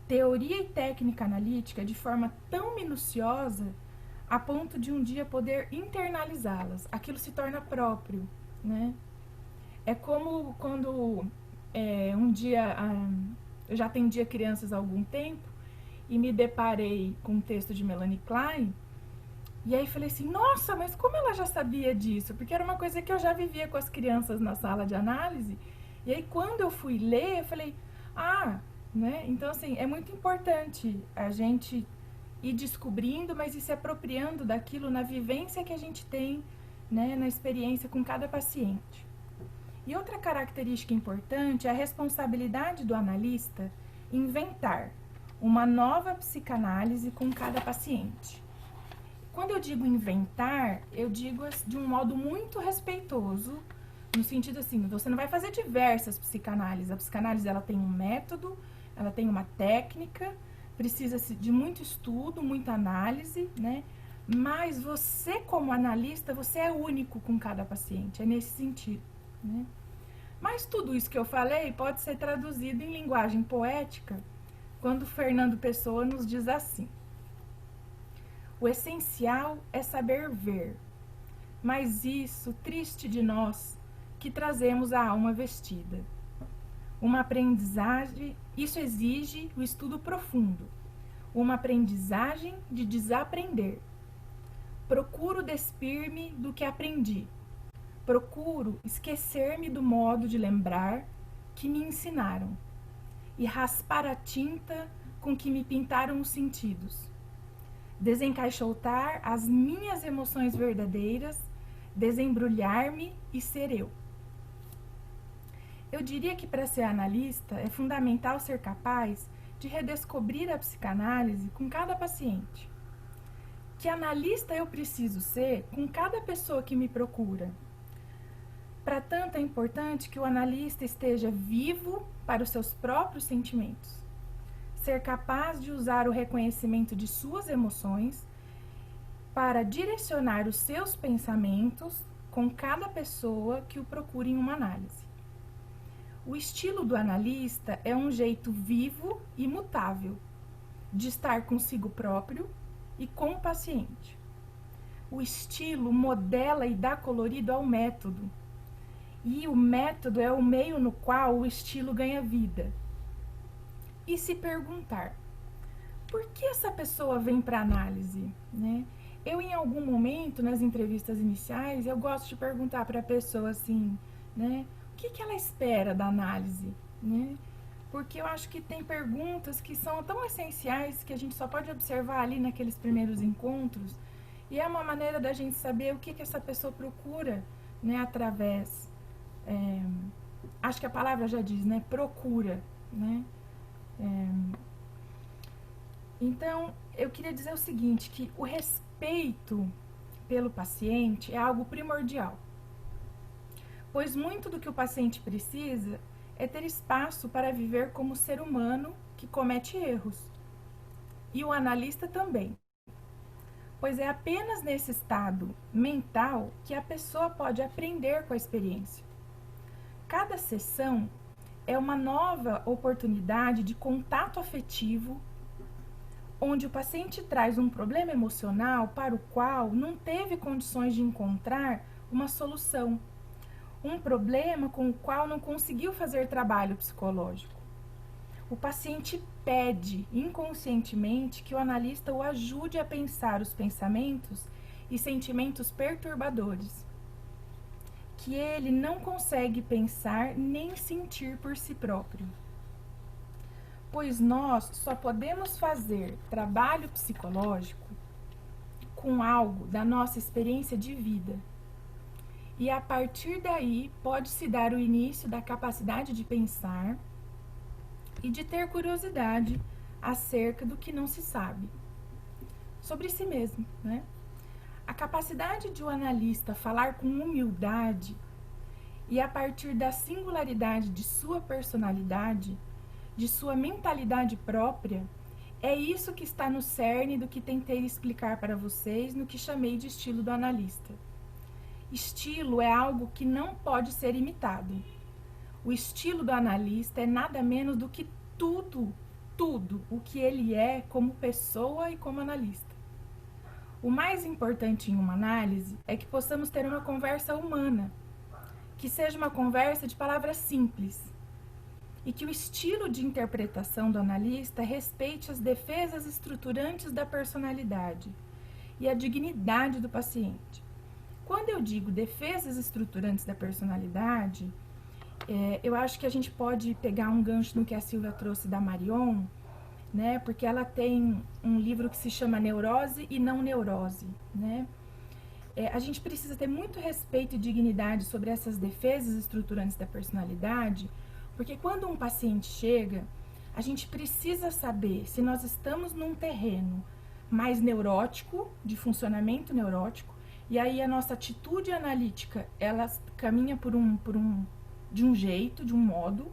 teoria e técnica analítica de forma tão minuciosa a ponto de um dia poder internalizá-las. Aquilo se torna próprio, né? É como quando um dia eu já atendia crianças há algum tempo e me deparei com um texto de Melanie Klein. E aí falei assim, nossa, mas como ela já sabia disso? Porque era uma coisa que eu já vivia com as crianças na sala de análise. E aí quando eu fui ler, eu falei, né? Então assim, é muito importante a gente ir descobrindo, mas ir se apropriando daquilo na vivência que a gente tem, né, na experiência com cada paciente. E outra característica importante é a responsabilidade do analista em inventar uma nova psicanálise com cada paciente. Quando eu digo inventar, eu digo de um modo muito respeitoso, no sentido assim, você não vai fazer diversas psicanálises. A psicanálise, ela tem um método, ela tem uma técnica, precisa de muito estudo, muita análise, né? Mas você, como analista, você é único com cada paciente, é nesse sentido, né? Mas tudo isso que eu falei pode ser traduzido em linguagem poética, quando Fernando Pessoa nos diz assim: o essencial é saber ver, mas isso, triste de nós, que trazemos a alma vestida. Uma aprendizagem, isso exige o estudo profundo, uma aprendizagem de desaprender. Procuro despir-me do que aprendi. Procuro esquecer-me do modo de lembrar que me ensinaram e raspar a tinta com que me pintaram os sentidos. Desencaixotar as minhas emoções verdadeiras, desembrulhar-me e ser eu. Eu diria que para ser analista é fundamental ser capaz de redescobrir a psicanálise com cada paciente. Que analista eu preciso ser com cada pessoa que me procura? Para tanto, é importante que o analista esteja vivo para os seus próprios sentimentos, ser capaz de usar o reconhecimento de suas emoções para direcionar os seus pensamentos com cada pessoa que o procure em uma análise. O estilo do analista é um jeito vivo e mutável de estar consigo próprio e com o paciente. O estilo modela e dá colorido ao método. E o método é o meio no qual o estilo ganha vida. E se perguntar, por que essa pessoa vem para análise? Né? Eu, em algum momento, nas entrevistas iniciais, eu gosto de perguntar para a pessoa assim, né? O que ela espera da análise? Né? Porque eu acho que tem perguntas que são tão essenciais que a gente só pode observar ali naqueles primeiros encontros. E é uma maneira da gente saber o que essa pessoa procura, né? Através... acho que a palavra já diz, né? Procura, né? Então, eu queria dizer o seguinte, que o respeito pelo paciente é algo primordial, pois muito do que o paciente precisa é ter espaço para viver como ser humano que comete erros, e o analista também, pois é apenas nesse estado mental que a pessoa pode aprender com a experiência. Cada sessão é uma nova oportunidade de contato afetivo, onde o paciente traz um problema emocional para o qual não teve condições de encontrar uma solução, um problema com o qual não conseguiu fazer trabalho psicológico. O paciente pede inconscientemente que o analista o ajude a pensar os pensamentos e sentimentos perturbadores, que ele não consegue pensar nem sentir por si próprio. Pois nós só podemos fazer trabalho psicológico com algo da nossa experiência de vida. E a partir daí pode-se dar o início da capacidade de pensar e de ter curiosidade acerca do que não se sabe sobre si mesmo, né? A capacidade de um analista falar com humildade e a partir da singularidade de sua personalidade, de sua mentalidade própria, é isso que está no cerne do que tentei explicar para vocês no que chamei de estilo do analista. Estilo é algo que não pode ser imitado. O estilo do analista é nada menos do que tudo o que ele é como pessoa e como analista. O mais importante em uma análise é que possamos ter uma conversa humana, que seja uma conversa de palavras simples, e que o estilo de interpretação do analista respeite as defesas estruturantes da personalidade e a dignidade do paciente. Quando eu digo defesas estruturantes da personalidade, eu acho que a gente pode pegar um gancho no que a Silvia trouxe da Marion, né? Porque ela tem um livro que se chama Neurose e Não Neurose, né? A gente precisa ter muito respeito e dignidade sobre essas defesas estruturantes da personalidade, porque quando um paciente chega, a gente precisa saber se nós estamos num terreno mais neurótico, de funcionamento neurótico, e aí a nossa atitude analítica, ela caminha de um jeito, de um modo.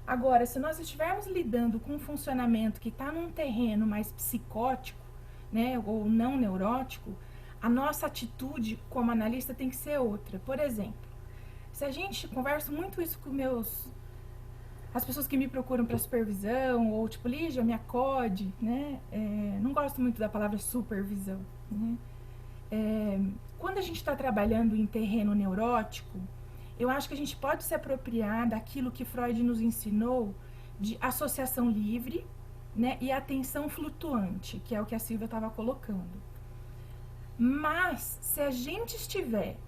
Agora, se nós estivermos lidando com um funcionamento que está num terreno mais psicótico, né, ou não neurótico, a nossa atitude como analista tem que ser outra. Por exemplo, se a gente conversa muito isso com as pessoas que me procuram para supervisão, ou tipo, Lígia, me acode, né? Não gosto muito da palavra supervisão, né? Quando a gente está trabalhando em terreno neurótico, eu acho que a gente pode se apropriar daquilo que Freud nos ensinou de associação livre, né, e atenção flutuante, que é o que a Silvia estava colocando. Mas, se a gente estiver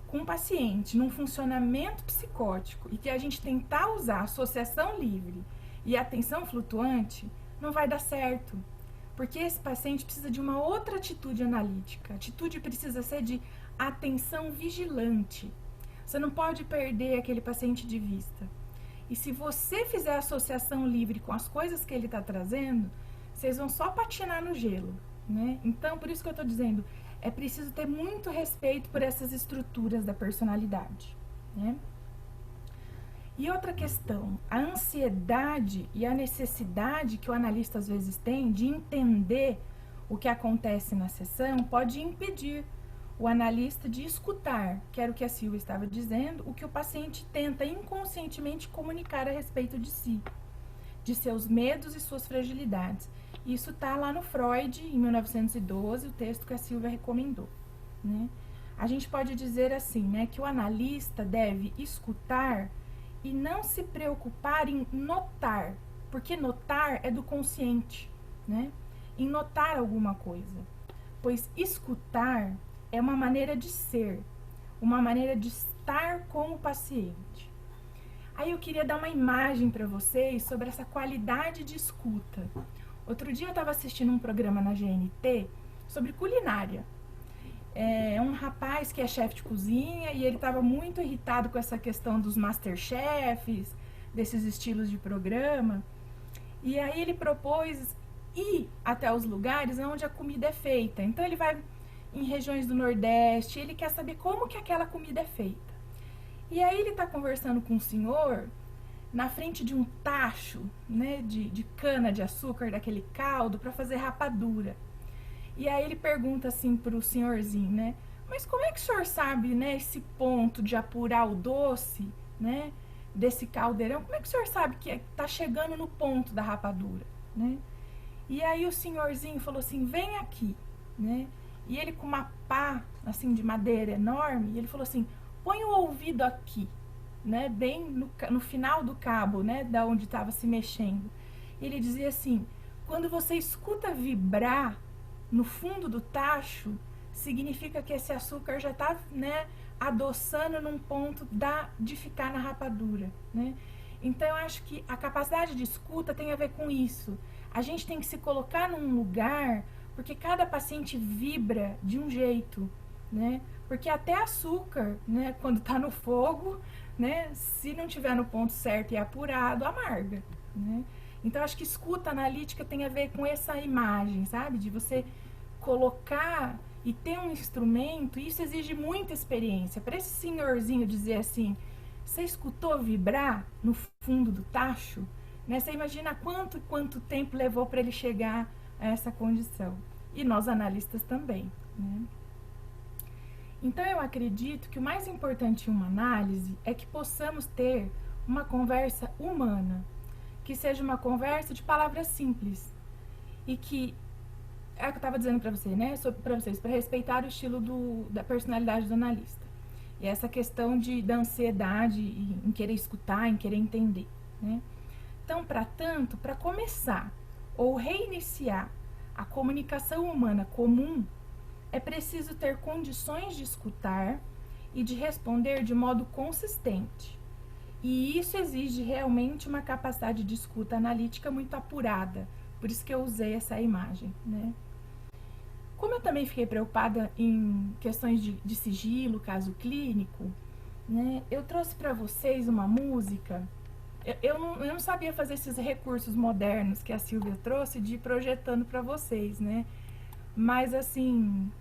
com um paciente num funcionamento psicótico e que a gente tentar usar associação livre e atenção flutuante, não vai dar certo. Porque esse paciente precisa de uma outra atitude analítica. A atitude precisa ser de atenção vigilante. Você não pode perder aquele paciente de vista. E se você fizer associação livre com as coisas que ele está trazendo, vocês vão só patinar no gelo, né? Então, por isso que eu estou dizendo, é preciso ter muito respeito por essas estruturas da personalidade, né? E outra questão, a ansiedade e a necessidade que o analista às vezes tem de entender o que acontece na sessão pode impedir o analista de escutar, que era o que a Silvia estava dizendo, o que o paciente tenta inconscientemente comunicar a respeito de si, de seus medos e suas fragilidades. Isso está lá no Freud, em 1912, o texto que a Silvia recomendou, né? A gente pode dizer assim, né, que o analista deve escutar e não se preocupar em notar, porque notar é do consciente, né? Em notar alguma coisa, pois escutar é uma maneira de ser, uma maneira de estar com o paciente. Aí eu queria dar uma imagem para vocês sobre essa qualidade de escuta. Outro dia eu estava assistindo um programa na GNT sobre culinária. É um rapaz que é chefe de cozinha e ele estava muito irritado com essa questão dos masterchefs, desses estilos de programa. E aí ele propôs ir até os lugares onde a comida é feita. Então ele vai em regiões do Nordeste, ele quer saber como que aquela comida é feita. E aí ele está conversando com um senhor na frente de um tacho, né, de cana de açúcar, daquele caldo, para fazer rapadura. E aí ele pergunta assim pro senhorzinho, né, mas como é que o senhor sabe, né, esse ponto de apurar o doce, né, desse caldeirão? Como é que o senhor sabe que tá chegando no ponto da rapadura, né? E aí o senhorzinho falou assim, vem aqui, né? E ele com uma pá, assim, de madeira enorme, ele falou assim, põe o ouvido aqui, né, bem no final do cabo, né, da onde estava se mexendo. Ele dizia assim, quando você escuta vibrar no fundo do tacho, significa que esse açúcar já está, né, adoçando num ponto de ficar na rapadura, né? Então eu acho que a capacidade de escuta tem a ver com isso. A gente tem que se colocar num lugar, porque cada paciente vibra de um jeito, né? Porque até açúcar, né, quando está no fogo, né, se não tiver no ponto certo e apurado, amarga, né? Então, acho que escuta analítica tem a ver com essa imagem, sabe? De você colocar e ter um instrumento, isso exige muita experiência. Para esse senhorzinho dizer assim, você escutou vibrar no fundo do tacho? Né? Você imagina quanto tempo levou para ele chegar a essa condição. E nós analistas também, né? Então, eu acredito que o mais importante em uma análise é que possamos ter uma conversa humana, que seja uma conversa de palavras simples e que, é o que eu estava dizendo para você, né, para vocês, para respeitar o estilo da personalidade do analista. E essa questão da ansiedade em querer escutar, em querer entender, né? Então, para começar ou reiniciar a comunicação humana comum, é preciso ter condições de escutar e de responder de modo consistente. E isso exige realmente uma capacidade de escuta analítica muito apurada. Por isso que eu usei essa imagem, né? Como eu também fiquei preocupada em questões de sigilo, caso clínico, né, eu trouxe para vocês uma música. Eu não sabia fazer esses recursos modernos que a Silvia trouxe de ir projetando para vocês, né? Mas, assim,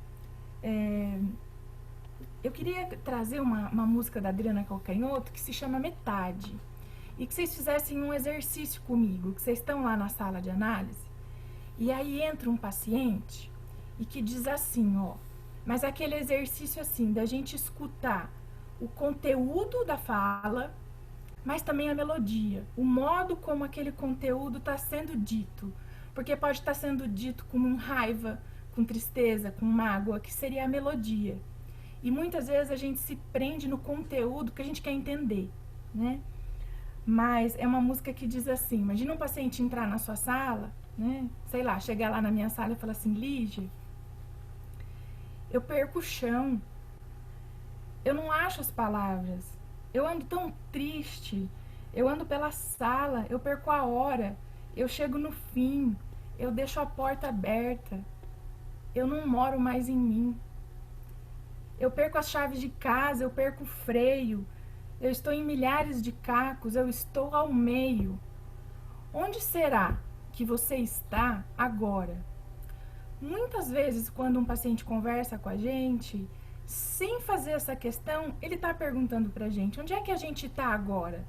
eu queria trazer uma música da Adriana Calcanhoto que se chama Metade. E que vocês fizessem um exercício comigo, que vocês estão lá na sala de análise, e aí entra um paciente e que diz assim, ó, mas aquele exercício assim, da gente escutar o conteúdo da fala, mas também a melodia, o modo como aquele conteúdo está sendo dito, porque pode estar sendo dito com raiva, com tristeza, com mágoa, que seria a melodia. E muitas vezes a gente se prende no conteúdo que a gente quer entender, né? Mas é uma música que diz assim, imagina um paciente entrar na sua sala, né? Sei lá, chegar lá na minha sala e falar assim, Lígia, eu perco o chão, eu não acho as palavras, eu ando tão triste, eu ando pela sala, eu perco a hora, eu chego no fim, eu deixo a porta aberta, eu não moro mais em mim, eu perco as chaves de casa, eu perco o freio, eu estou em milhares de cacos, eu estou ao meio. Onde será que você está agora? Muitas vezes, quando um paciente conversa com a gente, sem fazer essa questão, ele está perguntando para a gente, onde é que a gente está agora?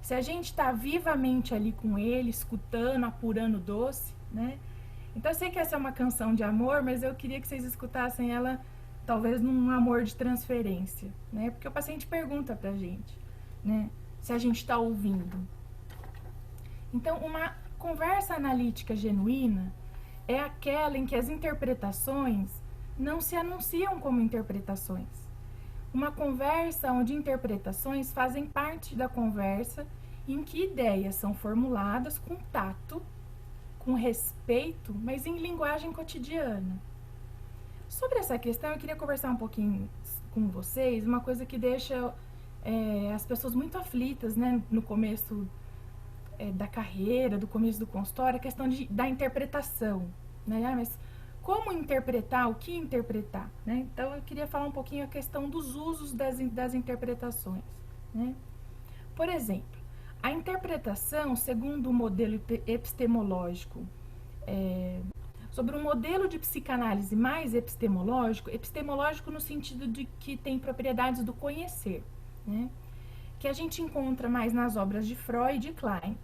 Se a gente está vivamente ali com ele, escutando, apurando o doce, né? Então, eu sei que essa é uma canção de amor, mas eu queria que vocês escutassem ela, talvez num amor de transferência, né? Porque o paciente pergunta pra gente, né? Se a gente está ouvindo. Então, uma conversa analítica genuína é aquela em que as interpretações não se anunciam como interpretações. Uma conversa onde interpretações fazem parte da conversa, em que ideias são formuladas com tato, com respeito, mas em linguagem cotidiana. Sobre essa questão, eu queria conversar um pouquinho com vocês, uma coisa que deixa as pessoas muito aflitas, né, no começo da carreira, do começo do consultório, a questão da interpretação, né? Mas como interpretar, o que interpretar, né? Então, eu queria falar um pouquinho a questão dos usos das interpretações, né? Por exemplo, a interpretação, segundo o modelo epistemológico, sobre um modelo de psicanálise mais epistemológico no sentido de que tem propriedades do conhecer, né? Que a gente encontra mais nas obras de Freud e Klein.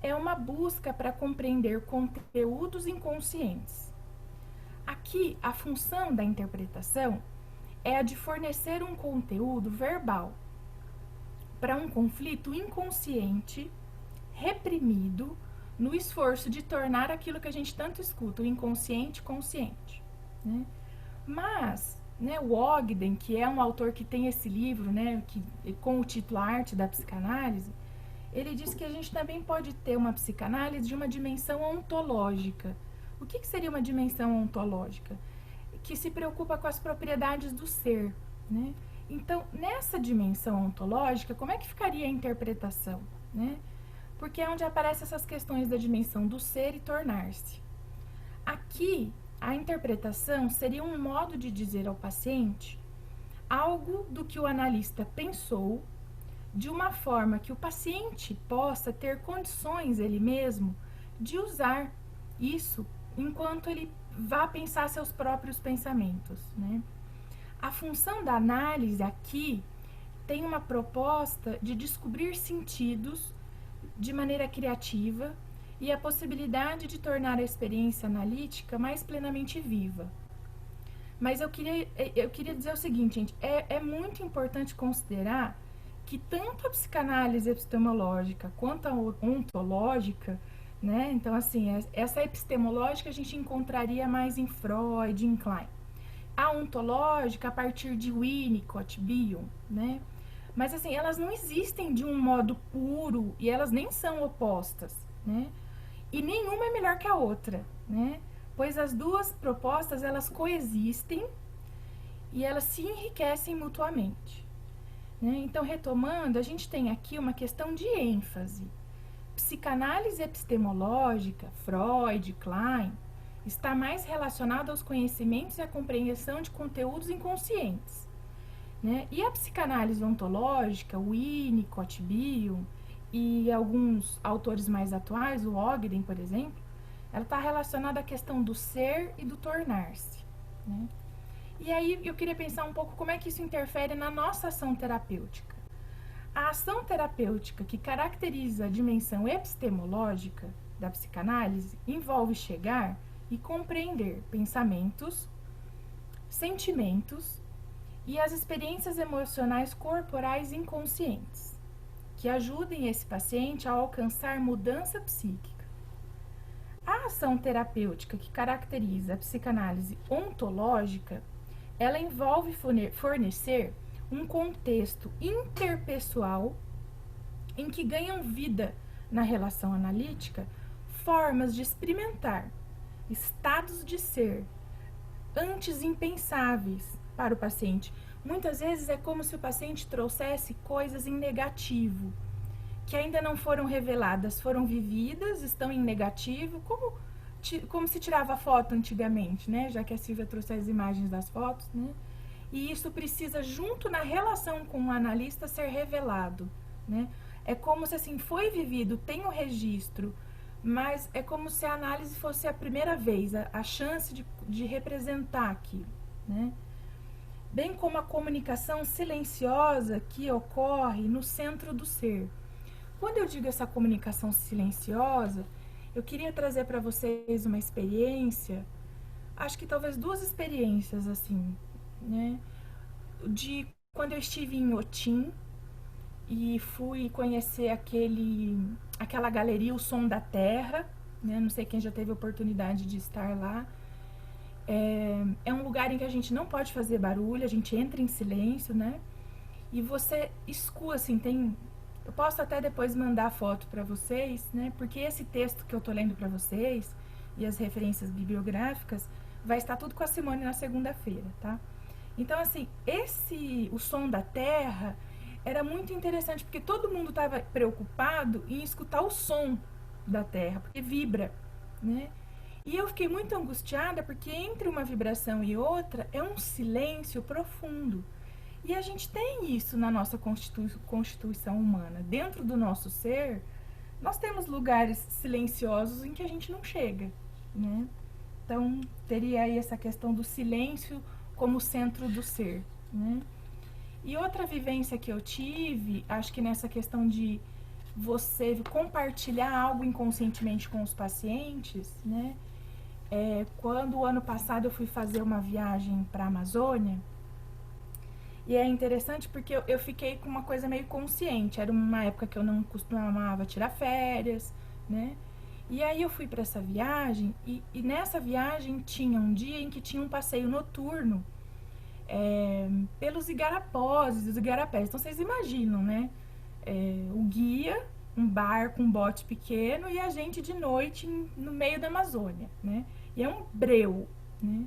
É uma busca para compreender conteúdos inconscientes. Aqui, a função da interpretação é a de fornecer um conteúdo verbal para um conflito inconsciente, reprimido, no esforço de tornar aquilo que a gente tanto escuta, o inconsciente, consciente, né? Mas, né, o Ogden, que é um autor que tem esse livro, né, com o título A Arte da Psicanálise, ele diz que a gente também pode ter uma psicanálise de uma dimensão ontológica. O que seria uma dimensão ontológica? Que se preocupa com as propriedades do ser, né? Então, nessa dimensão ontológica, como é que ficaria a interpretação, né? Porque é onde aparecem essas questões da dimensão do ser e tornar-se. Aqui, a interpretação seria um modo de dizer ao paciente algo do que o analista pensou, de uma forma que o paciente possa ter condições, ele mesmo, de usar isso enquanto ele vá pensar seus próprios pensamentos, né? A função da análise aqui tem uma proposta de descobrir sentidos de maneira criativa e a possibilidade de tornar a experiência analítica mais plenamente viva. Mas eu queria dizer o seguinte, gente, é muito importante considerar que tanto a psicanálise epistemológica quanto a ontológica, né? Então, assim, essa epistemológica a gente encontraria mais em Freud, em Klein. A ontológica a partir de Winnicott, Bion, né? Mas, assim, elas não existem de um modo puro e elas nem são opostas, né? E nenhuma é melhor que a outra, né? Pois as duas propostas, elas coexistem e elas se enriquecem mutuamente, né? Então, retomando, a gente tem aqui uma questão de ênfase. Psicanálise epistemológica, Freud, Klein, está mais relacionada aos conhecimentos e à compreensão de conteúdos inconscientes, né? E a psicanálise ontológica, Winnicott, Bion e alguns autores mais atuais, o Ogden, por exemplo, ela está relacionada à questão do ser e do tornar-se, né? E aí eu queria pensar um pouco como é que isso interfere na nossa ação terapêutica. A ação terapêutica que caracteriza a dimensão epistemológica da psicanálise envolve chegar e compreender pensamentos, sentimentos e as experiências emocionais corporais inconscientes, que ajudem esse paciente a alcançar mudança psíquica. A ação terapêutica que caracteriza a psicanálise ontológica, ela envolve fornecer um contexto interpessoal em que ganham vida na relação analítica formas de experimentar estados de ser antes impensáveis para o paciente. Muitas vezes é como se o paciente trouxesse coisas em negativo, que ainda não foram reveladas, foram vividas, estão em negativo, como se tirava foto antigamente, né? Já que a Silvia trouxe as imagens das fotos, né? e isso precisa, junto na relação com o analista, ser revelado, né? É como se assim, foi vivido, tem o registro, mas é como se a análise fosse a primeira vez, a chance de representar aquilo, né? Bem como a comunicação silenciosa que ocorre no centro do ser. Quando eu digo essa comunicação silenciosa, eu queria trazer para vocês uma experiência, acho que talvez duas experiências, assim, né? De quando eu estive em Otim e fui conhecer aquela galeria, o Som da Terra, né? Não sei quem já teve a oportunidade de estar lá. É um lugar em que a gente não pode fazer barulho, a gente entra em silêncio, né? E você escuta, assim, tem... Eu posso até depois mandar foto para vocês, né? Porque esse texto que eu tô lendo para vocês e as referências bibliográficas vai estar tudo com a Simone na segunda-feira, tá? Então, assim, o Som da Terra era muito interessante, porque todo mundo estava preocupado em escutar o som da Terra, porque vibra, né? E eu fiquei muito angustiada, porque entre uma vibração e outra é um silêncio profundo. E a gente tem isso na nossa constituição humana. Dentro do nosso ser, nós temos lugares silenciosos em que a gente não chega, né? Então, teria aí essa questão do silêncio como centro do ser, né? E outra vivência que eu tive, acho que nessa questão de você compartilhar algo inconscientemente com os pacientes, né? Quando o ano passado eu fui fazer uma viagem para a Amazônia, e é interessante porque eu fiquei com uma coisa meio consciente. Era uma época que eu não costumava tirar férias, né? E aí eu fui para essa viagem e nessa viagem tinha um dia em que tinha um passeio noturno pelos igarapós, os igarapés. Então vocês imaginam, né? O guia, um barco, um bote pequeno e a gente de noite no meio da Amazônia, né? E é um breu, né?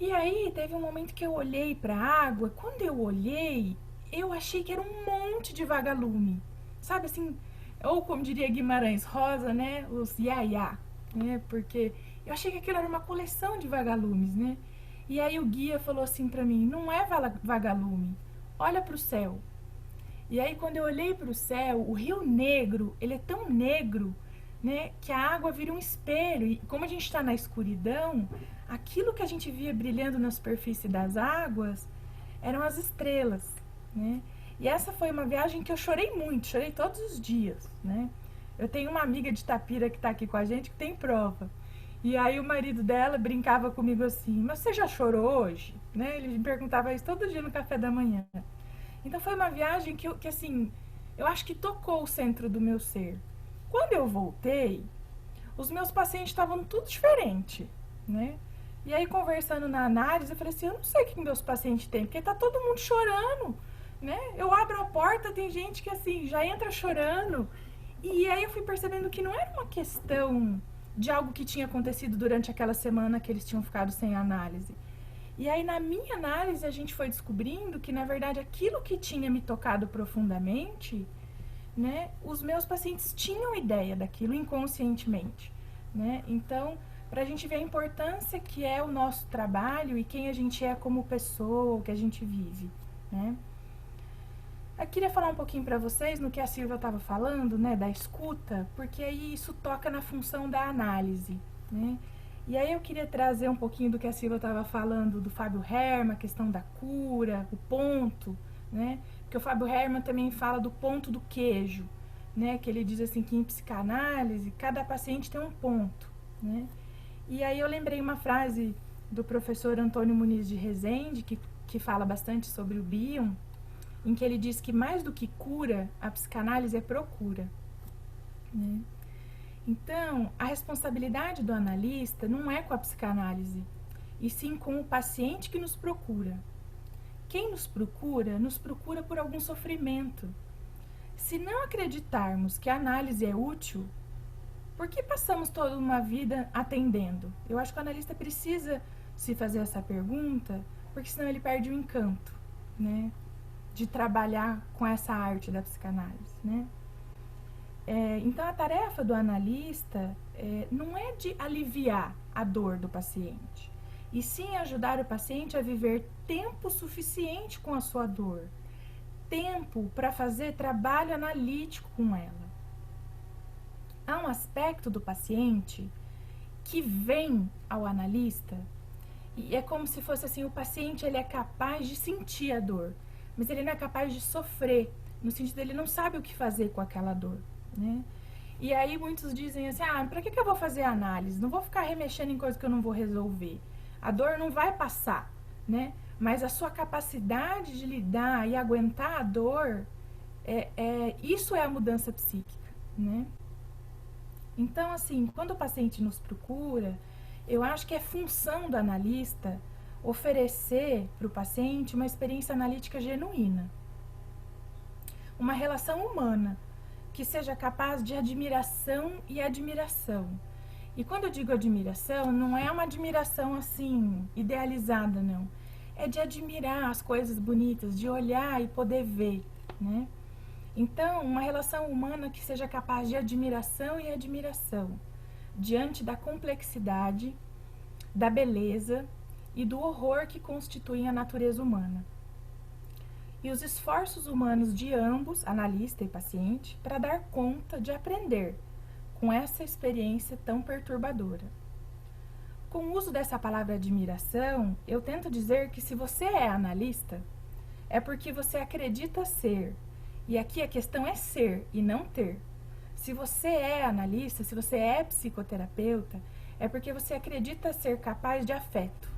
E aí teve um momento que eu olhei para a água. Quando eu olhei, eu achei que era um monte de vagalume, sabe assim, ou como diria Guimarães Rosa, né, os iaiá, né, porque eu achei que aquilo era uma coleção de vagalumes, né. E aí o guia falou assim para mim: não é vagalume, olha para o céu. E aí quando eu olhei para o céu, o Rio Negro, ele é tão negro, né, que a água vira um espelho. E como a gente está na escuridão, aquilo que a gente via brilhando na superfície das águas eram as estrelas, né? E essa foi uma viagem que eu chorei muito, chorei todos os dias, né? Eu tenho uma amiga de Itapira que está aqui com a gente que tem prova. E aí o marido dela brincava comigo assim: mas você já chorou hoje? Né? Ele me perguntava isso todo dia no café da manhã. Então foi uma viagem que assim, eu acho que tocou o centro do meu ser. Quando eu voltei, os meus pacientes estavam tudo diferente, né? E aí, conversando na análise, eu falei assim: eu não sei o que meus pacientes têm, porque tá todo mundo chorando, né? Eu abro a porta, tem gente que assim, já entra chorando. E aí eu fui percebendo que não era uma questão de algo que tinha acontecido durante aquela semana que eles tinham ficado sem análise. E aí, na minha análise, a gente foi descobrindo que, na verdade, aquilo que tinha me tocado profundamente, né, os meus pacientes tinham ideia daquilo inconscientemente, né? Então, para a gente ver a importância que é o nosso trabalho e quem a gente é como pessoa, o que a gente vive, né? Eu queria falar um pouquinho para vocês no que a Silvia estava falando, né, da escuta, porque aí isso toca na função da análise, né? E aí eu queria trazer um pouquinho do que a Silvia estava falando do Fábio Herrmann, a questão da cura, o ponto, né? Porque o Fábio Herrmann também fala do ponto do queijo, né? Que ele diz assim que em psicanálise cada paciente tem um ponto, né? E aí eu lembrei uma frase do professor Antônio Muniz de Rezende, que fala bastante sobre o Bion, em que ele diz que mais do que cura, a psicanálise é procura, né? Então, a responsabilidade do analista não é com a psicanálise, e sim com o paciente que nos procura. Quem nos procura por algum sofrimento. Se não acreditarmos que a análise é útil, por que passamos toda uma vida atendendo? Eu acho que o analista precisa se fazer essa pergunta, porque senão ele perde o encanto, né, de trabalhar com essa arte da psicanálise, né? Então, a tarefa do analista não é de aliviar a dor do paciente, e sim ajudar o paciente a viver tempo suficiente com a sua dor, tempo para fazer trabalho analítico com ela. Há um aspecto do paciente que vem ao analista e é como se fosse assim, o paciente ele é capaz de sentir a dor, mas ele não é capaz de sofrer, no sentido dele não sabe o que fazer com aquela dor, né? E aí muitos dizem assim, pra que eu vou fazer análise? Não vou ficar remexendo em coisa que eu não vou resolver. A dor não vai passar, né? Mas a sua capacidade de lidar e aguentar a dor, isso é a mudança psíquica, né? Então, assim, quando o paciente nos procura, eu acho que é função do analista oferecer para o paciente uma experiência analítica genuína. Uma relação humana, que seja capaz de admiração e admiração. E quando eu digo admiração, não é uma admiração assim, idealizada, não. É de admirar as coisas bonitas, de olhar e poder ver, né? Então, uma relação humana que seja capaz de admiração e admiração, diante da complexidade, da beleza e do horror que constituem a natureza humana. E os esforços humanos de ambos, analista e paciente, para dar conta de aprender com essa experiência tão perturbadora. Com o uso dessa palavra admiração, eu tento dizer que se você é analista, é porque você acredita ser. E aqui a questão é ser e não ter. Se você é analista, se você é psicoterapeuta, é porque você acredita ser capaz de afeto,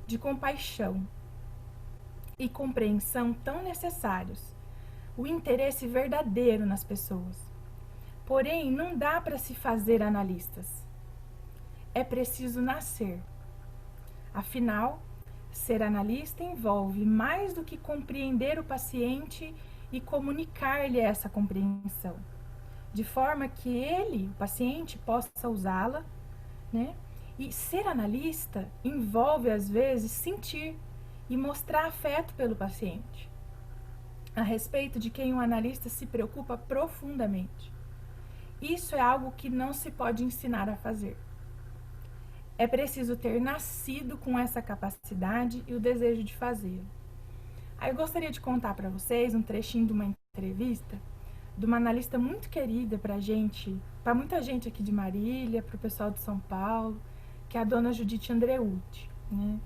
de compaixão e compreensão tão necessários, o interesse verdadeiro nas pessoas. Porém, não dá para se fazer analistas. É preciso nascer. Afinal, ser analista envolve mais do que compreender o paciente e comunicar-lhe essa compreensão, de forma que ele, o paciente, possa usá-la, né? E ser analista envolve, às vezes, sentir e mostrar afeto pelo paciente, a respeito de quem o analista se preocupa profundamente. Isso é algo que não se pode ensinar a fazer. É preciso ter nascido com essa capacidade e o desejo de fazê-lo. Aí eu gostaria de contar para vocês um trechinho de uma entrevista de uma analista muito querida para muita gente aqui de Marília, para o pessoal de São Paulo, que é a dona Judite Andreucci, né?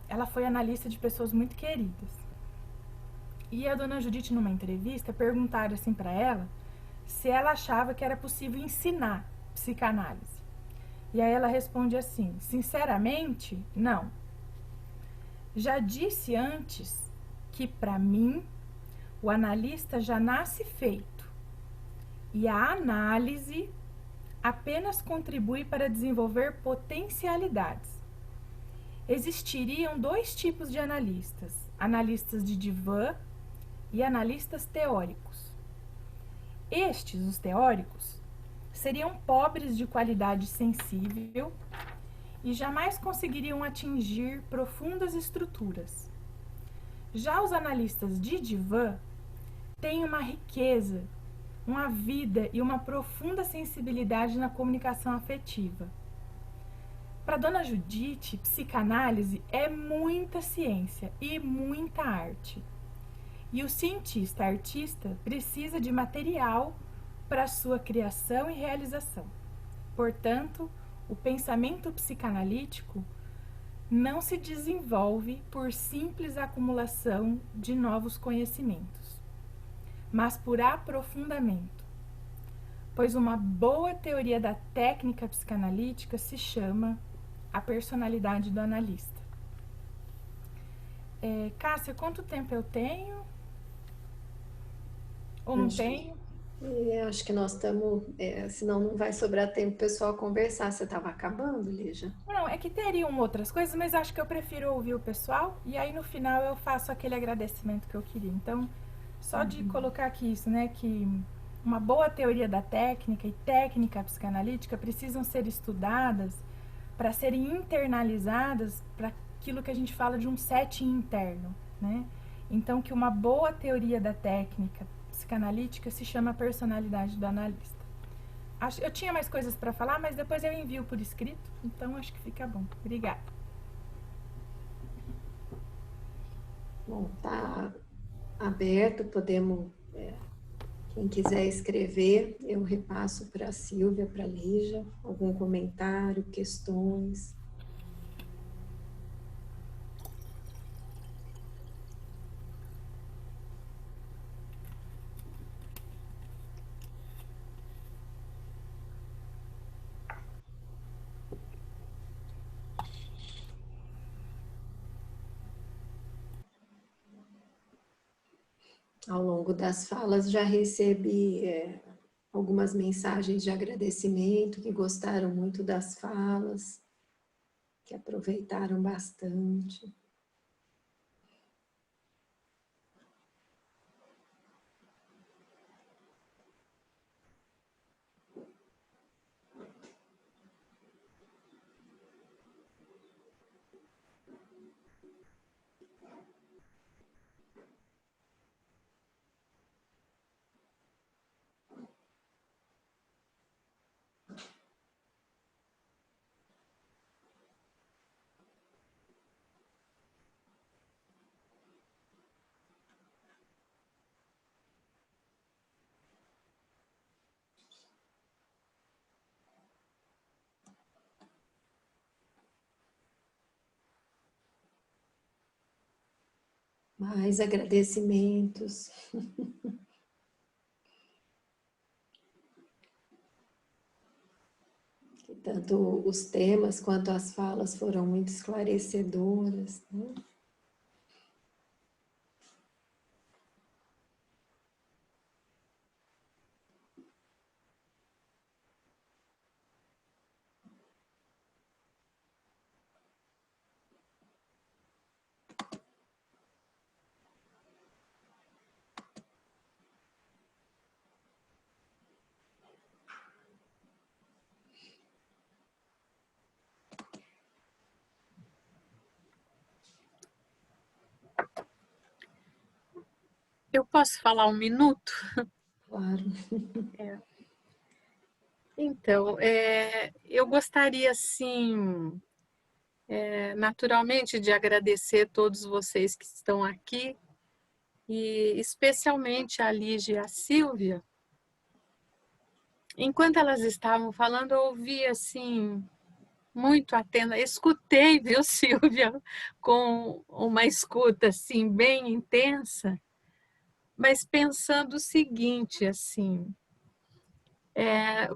Ela foi analista de pessoas muito queridas. E a dona Judite, numa entrevista, perguntaram assim para ela se ela achava que era possível ensinar psicanálise. E aí ela responde assim, sinceramente, não. Já disse antes que, para mim, o analista já nasce feito e a análise apenas contribui para desenvolver potencialidades. Existiriam dois tipos de analistas, analistas de divã e analistas teóricos. Estes, os teóricos, seriam pobres de qualidade sensível e jamais conseguiriam atingir profundas estruturas. Já os analistas de divã têm uma riqueza, uma vida e uma profunda sensibilidade na comunicação afetiva. Para Dona Judite, psicanálise é muita ciência e muita arte. E o cientista artista precisa de material para sua criação e realização. Portanto, o pensamento psicanalítico não se desenvolve por simples acumulação de novos conhecimentos, mas por aprofundamento, pois uma boa teoria da técnica psicanalítica se chama a personalidade do analista. Cássia, quanto tempo eu tenho? Ou não tenho? Acho que nós estamos, senão não vai sobrar tempo o pessoal conversar. Você estava acabando, Lígia? Não, é que teriam outras coisas, mas acho que eu prefiro ouvir o pessoal e aí no final eu faço aquele agradecimento que eu queria. Então, só de colocar aqui isso, né, que uma boa teoria da técnica e técnica psicanalítica precisam ser estudadas para serem internalizadas para aquilo que a gente fala de um setting interno, né? Então, que uma boa teoria da técnica psicanalítica se chama personalidade do analista. Eu tinha mais coisas para falar, mas depois eu envio por escrito, então acho que fica bom. Obrigada. Bom, tá aberto, podemos, quem quiser escrever, eu repasso para a Silvia, para a Lígia, algum comentário, questões. Ao longo das falas já recebi algumas mensagens de agradecimento, que gostaram muito das falas, que aproveitaram bastante. Mais agradecimentos. Tanto os temas quanto as falas foram muito esclarecedoras, né? Eu posso falar um minuto? Claro. Então, eu gostaria, assim, naturalmente, de agradecer todos vocês que estão aqui, e especialmente a Lígia e a Silvia. Enquanto elas estavam falando, eu ouvi, assim, muito atenta, escutei, viu, Silvia, com uma escuta, assim, bem intensa, mas pensando o seguinte, assim,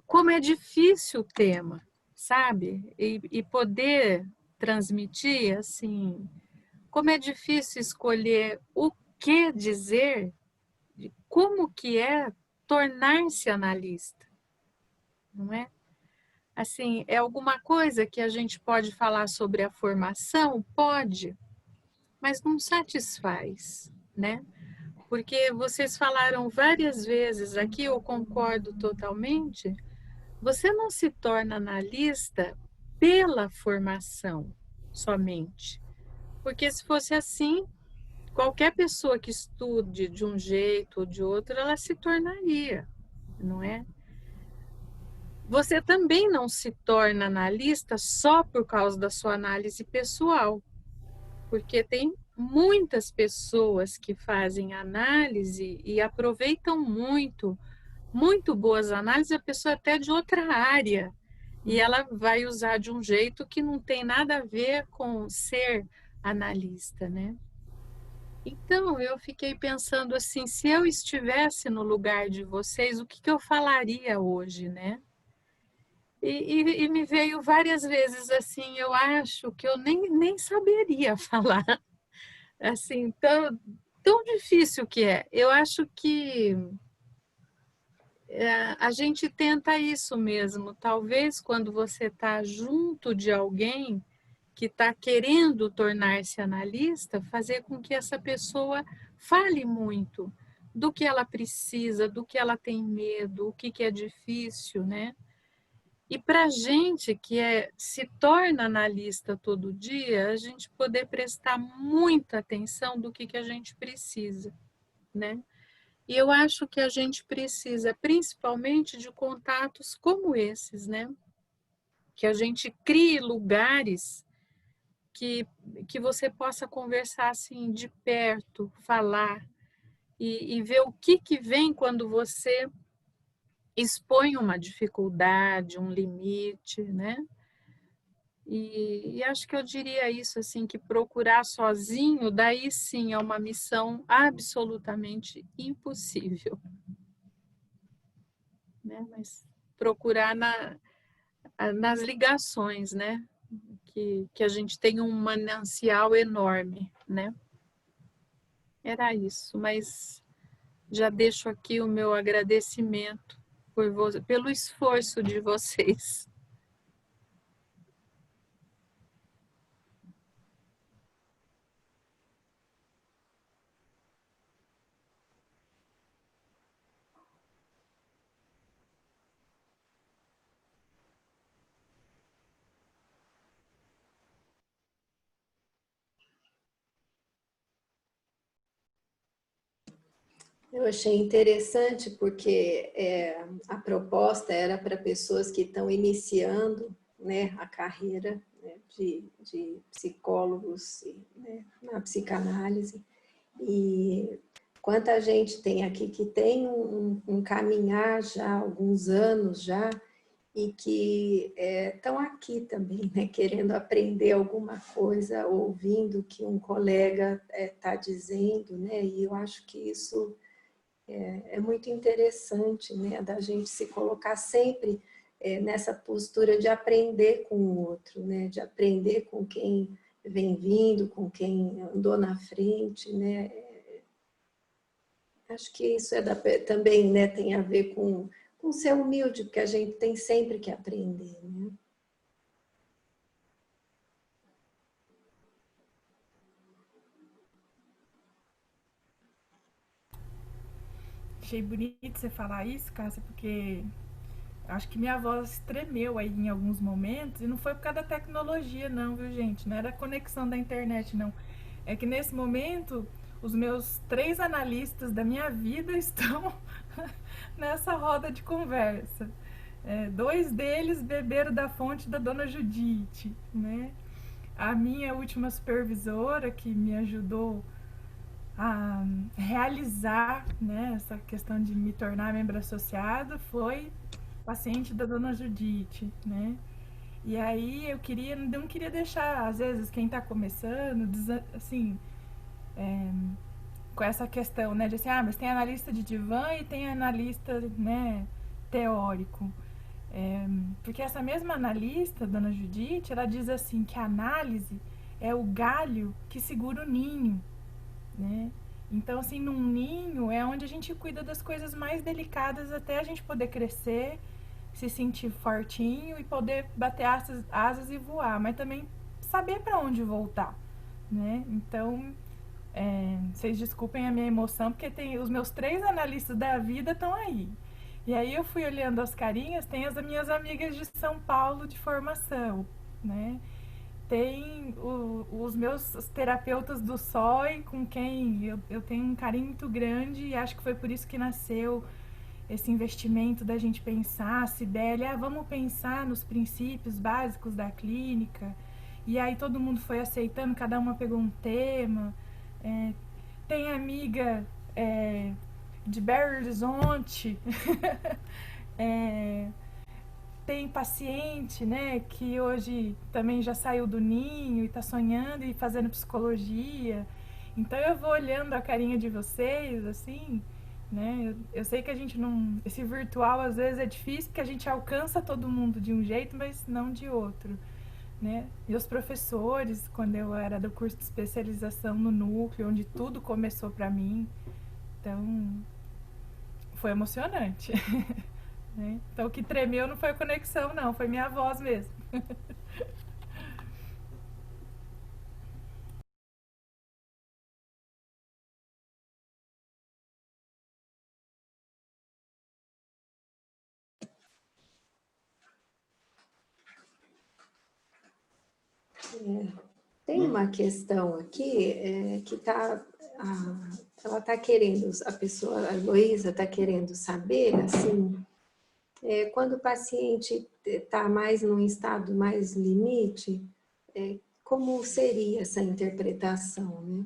como é difícil o tema, sabe? E poder transmitir, assim, como é difícil escolher o que dizer, como que é tornar-se analista, não é? Assim, é alguma coisa que a gente pode falar sobre a formação? Pode, mas não satisfaz, né? Porque vocês falaram várias vezes aqui, eu concordo totalmente, você não se torna analista pela formação somente. Porque se fosse assim, qualquer pessoa que estude de um jeito ou de outro, ela se tornaria, não é? Você também não se torna analista só por causa da sua análise pessoal, porque tem muitas pessoas que fazem análise e aproveitam muito, muito boas análises, a pessoa até de outra área, e ela vai usar de um jeito que não tem nada a ver com ser analista, né? Então, eu fiquei pensando assim, se eu estivesse no lugar de vocês, o que eu falaria hoje, né? E me veio várias vezes assim, eu acho que eu nem saberia falar, assim, tão difícil que é. Eu acho que a gente tenta isso mesmo, talvez quando você está junto de alguém que está querendo tornar-se analista, fazer com que essa pessoa fale muito do que ela precisa, do que ela tem medo, o que é difícil, né? E para a gente que se torna analista todo dia, a gente poder prestar muita atenção do que a gente precisa, né? E eu acho que a gente precisa, principalmente, de contatos como esses, né? Que a gente crie lugares que você possa conversar assim de perto, falar e ver o que vem quando você expõe uma dificuldade, um limite, né? E acho que eu diria isso, assim, que procurar sozinho, daí sim é uma missão absolutamente impossível, né? Mas procurar nas ligações, né? Que a gente tem um manancial enorme, né? Era isso, mas já deixo aqui o meu agradecimento pelo esforço de vocês. Eu achei interessante porque a proposta era para pessoas que estão iniciando, né, a carreira, né, de psicólogos, né, na psicanálise. E quanta gente tem aqui que tem um caminhar já há alguns anos já e que estão aqui também, né, querendo aprender alguma coisa, ouvindo o que um colega está dizendo, né, e eu acho que isso é muito interessante, né, da gente se colocar sempre nessa postura de aprender com o outro, né, de aprender com quem vem vindo, com quem andou na frente, né. Acho que isso também, né, tem a ver com ser humilde, porque a gente tem sempre que aprender, né. Achei bonito você falar isso, Cássia, porque acho que minha voz tremeu aí em alguns momentos, e não foi por causa da tecnologia, não, viu, gente? Não era a conexão da internet, não. É que nesse momento, os meus 3 analistas da minha vida estão nessa roda de conversa. 2 deles beberam da fonte da dona Judite, né? A minha última supervisora, que me ajudou a realizar, né, essa questão de me tornar membro associado, foi paciente da dona Judite, né? E aí eu não queria deixar, às vezes, quem está começando, assim, com essa questão, né, de assim, mas tem analista de divã e tem analista, né, teórico. Porque essa mesma analista, dona Judite, ela diz assim que a análise é o galho que segura o ninho, né? Então, assim, num ninho é onde a gente cuida das coisas mais delicadas até a gente poder crescer, se sentir fortinho e poder bater asas e voar, mas também saber para onde voltar, né? Então, vocês desculpem a minha emoção, porque tem os meus 3 analistas da vida estão aí. E aí eu fui olhando as carinhas, tem as minhas amigas de São Paulo de formação, né? Tem os meus terapeutas do SOI, com quem eu tenho um carinho muito grande, e acho que foi por isso que nasceu esse investimento da gente pensar, Cibele, vamos pensar nos princípios básicos da clínica. E aí todo mundo foi aceitando, cada uma pegou um tema. Tem amiga de Belo Horizonte, tem paciente, né, que hoje também já saiu do ninho e está sonhando e fazendo psicologia. Então eu vou olhando a carinha de vocês, assim, né? Eu sei que a gente não, esse virtual às vezes é difícil porque a gente alcança todo mundo de um jeito, mas não de outro, né? E os professores, quando eu era do curso de especialização no núcleo, onde tudo começou para mim, então foi emocionante. Né? Então o que tremeu não foi a conexão, não, foi minha voz mesmo. Tem uma questão aqui que está ela está querendo, a pessoa, a Heloísa está querendo saber, assim, quando o paciente está mais num estado mais limite, como seria essa interpretação, né?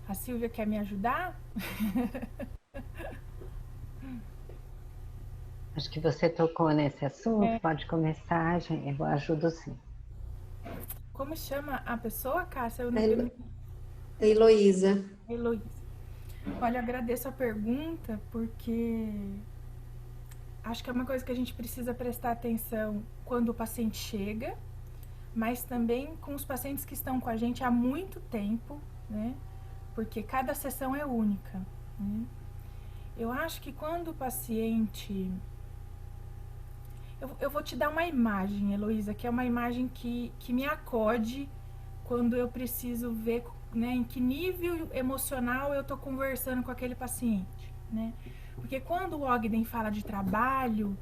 A Silvia quer me ajudar? Acho que você tocou nesse assunto, pode começar, eu ajudo sim. Como chama a pessoa, Cássia? A Heloísa. Heloísa. Olha, agradeço a pergunta, porque acho que é uma coisa que a gente precisa prestar atenção quando o paciente chega, mas também com os pacientes que estão com a gente há muito tempo, né? Porque cada sessão é única, né? Eu acho que quando o paciente... Eu vou te dar uma imagem, Heloísa, que é uma imagem que me acode quando eu preciso ver, né, em que nível emocional eu estou conversando com aquele paciente, né? Porque quando o Ogden fala de trabalho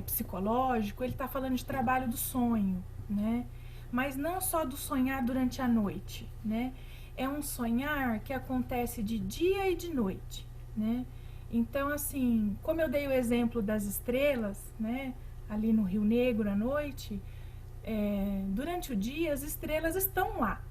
psicológico, ele está falando de trabalho do sonho, né? Mas não só do sonhar durante a noite, né? É um sonhar que acontece de dia e de noite, né? Então, assim, como eu dei o exemplo das estrelas, né? Ali no Rio Negro à noite, durante o dia as estrelas estão lá.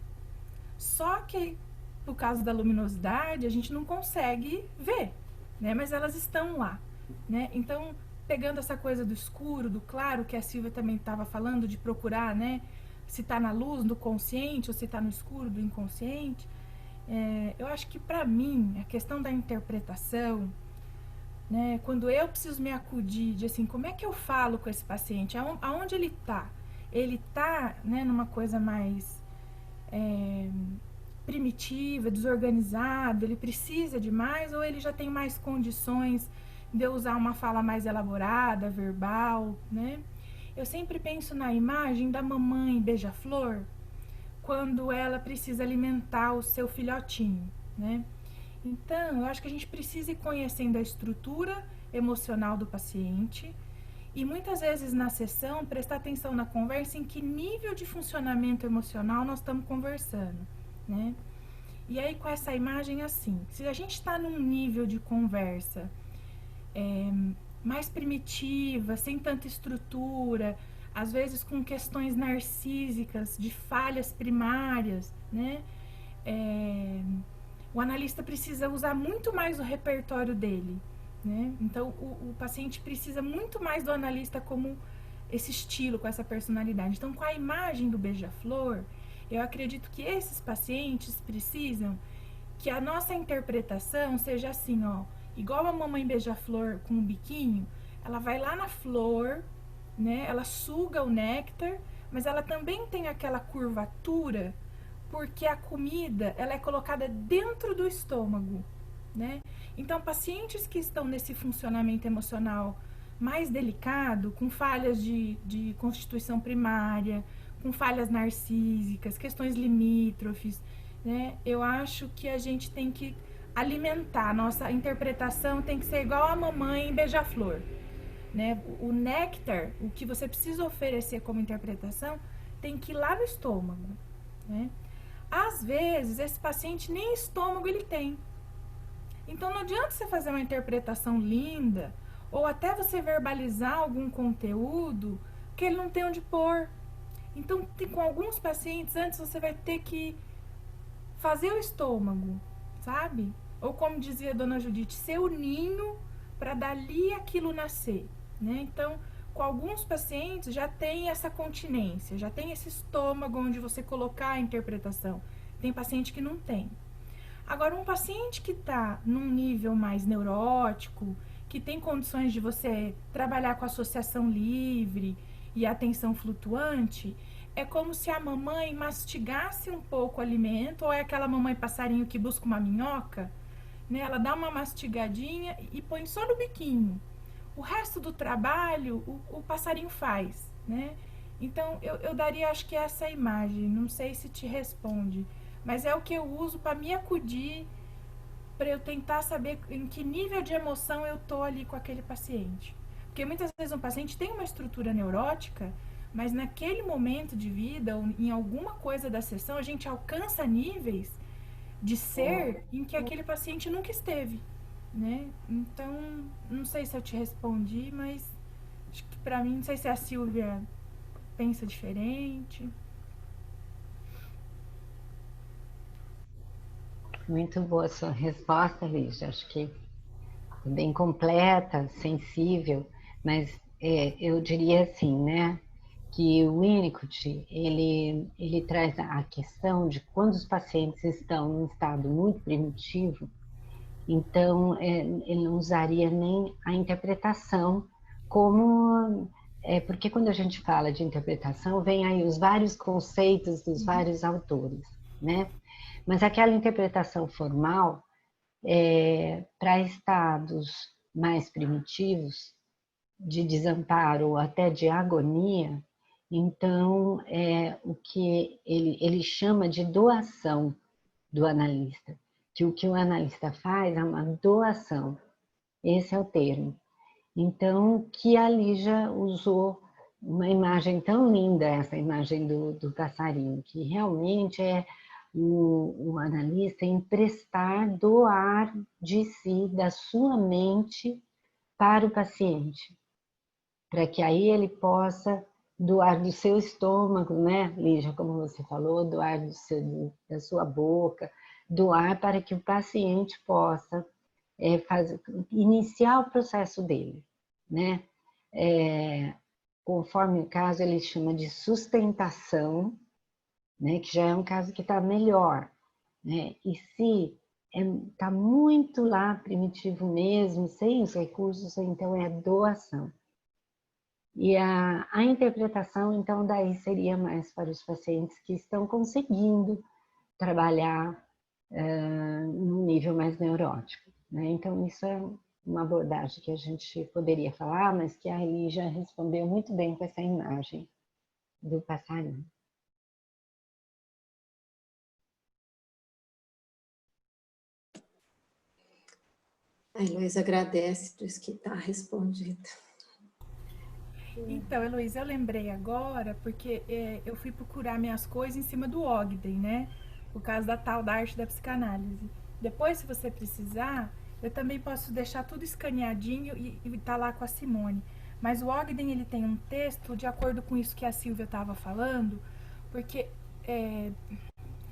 Só que, por causa da luminosidade, a gente não consegue ver, né? Mas elas estão lá, né? Então, pegando essa coisa do escuro, do claro, que a Silvia também estava falando, de procurar, né? Se está na luz do consciente ou se está no escuro do inconsciente. Eu acho que, para mim, a questão da interpretação, né? Quando eu preciso me acudir de assim, como é que eu falo com esse paciente? Aonde ele está? Ele está, né, numa coisa mais primitiva, desorganizado, ele precisa de mais ou ele já tem mais condições de eu usar uma fala mais elaborada, verbal, né? Eu sempre penso na imagem da mamãe beija-flor quando ela precisa alimentar o seu filhotinho, né? Então, eu acho que a gente precisa ir conhecendo a estrutura emocional do paciente e muitas vezes na sessão prestar atenção na conversa em que nível de funcionamento emocional nós estamos conversando, né? E aí com essa imagem assim, se a gente está num nível de conversa mais primitiva, sem tanta estrutura, às vezes com questões narcísicas, de falhas primárias, né? O analista precisa usar muito mais o repertório dele, né? Então, o paciente precisa muito mais do analista como esse estilo, com essa personalidade. Então, com a imagem do beija-flor, eu acredito que esses pacientes precisam que a nossa interpretação seja assim, ó, igual a mamãe beija-flor com o biquinho, ela vai lá na flor, né? Ela suga o néctar, mas ela também tem aquela curvatura, porque a comida, ela é colocada dentro do estômago, né? Então, pacientes que estão nesse funcionamento emocional mais delicado, com falhas de constituição primária, com falhas narcísicas, questões limítrofes, né? Eu acho que a gente tem que alimentar, nossa interpretação tem que ser igual a mamãe beija-flor, né? O néctar, o que você precisa oferecer como interpretação, tem que ir lá no estômago, né? Às vezes, esse paciente nem estômago ele tem. Então, não adianta você fazer uma interpretação linda, ou até você verbalizar algum conteúdo que ele não tem onde pôr. Então, com alguns pacientes, antes você vai ter que fazer o estômago, sabe? Ou como dizia a dona Judite, ser o ninho para dali aquilo nascer, né? Então, com alguns pacientes já tem essa continência, já tem esse estômago onde você colocar a interpretação. Tem paciente que não tem. Agora, um paciente que está num nível mais neurótico, que tem condições de você trabalhar com associação livre e atenção flutuante, é como se a mamãe mastigasse um pouco o alimento, ou é aquela mamãe passarinho que busca uma minhoca, né? Ela dá uma mastigadinha e põe só no biquinho. O resto do trabalho, o passarinho faz, né? Então, eu daria, acho que essa imagem, não sei se te responde, mas é o que eu uso para me acudir para eu tentar saber em que nível de emoção eu tô ali com aquele paciente. Porque muitas vezes um paciente tem uma estrutura neurótica, mas naquele momento de vida, ou em alguma coisa da sessão, a gente alcança níveis de ser em que aquele paciente nunca esteve, né? Então, não sei se eu te respondi, mas acho que para mim, não sei se a Silvia pensa diferente. Muito boa a sua resposta, Lígia. Acho que bem completa, sensível, mas eu diria assim, né, que o Winnicott, ele traz a questão de quando os pacientes estão em estado muito primitivo, então ele não usaria nem a interpretação como... porque quando a gente fala de interpretação, vem aí os vários conceitos dos vários autores, né? Mas aquela interpretação formal, para estados mais primitivos, de desamparo ou até de agonia, então o que ele chama de doação do analista, que o analista faz é uma doação, esse é o termo. Então, que a Lígia usou uma imagem tão linda, essa imagem do passarinho, que realmente é o analista emprestar, doar de si, da sua mente para o paciente, para que aí ele possa doar do seu estômago, né, Lígia, como você falou, doar da sua boca, doar para que o paciente possa iniciar o processo dele, né? Conforme o caso, ele chama de sustentação, né, que já é um caso que está melhor, né? E se está muito lá primitivo mesmo, sem os recursos, então é doação. E a interpretação, então, daí seria mais para os pacientes que estão conseguindo trabalhar num nível mais neurótico, né? Então, isso é uma abordagem que a gente poderia falar, mas que a Eli já respondeu muito bem com essa imagem do passarinho. A Heloísa agradece, diz que está respondido. Então, Heloísa, eu lembrei agora, porque eu fui procurar minhas coisas em cima do Ogden, né? Por causa da tal da arte da psicanálise. Depois, se você precisar, eu também posso deixar tudo escaneadinho e tá lá com a Simone. Mas o Ogden, ele tem um texto, de acordo com isso que a Silvia estava falando, porque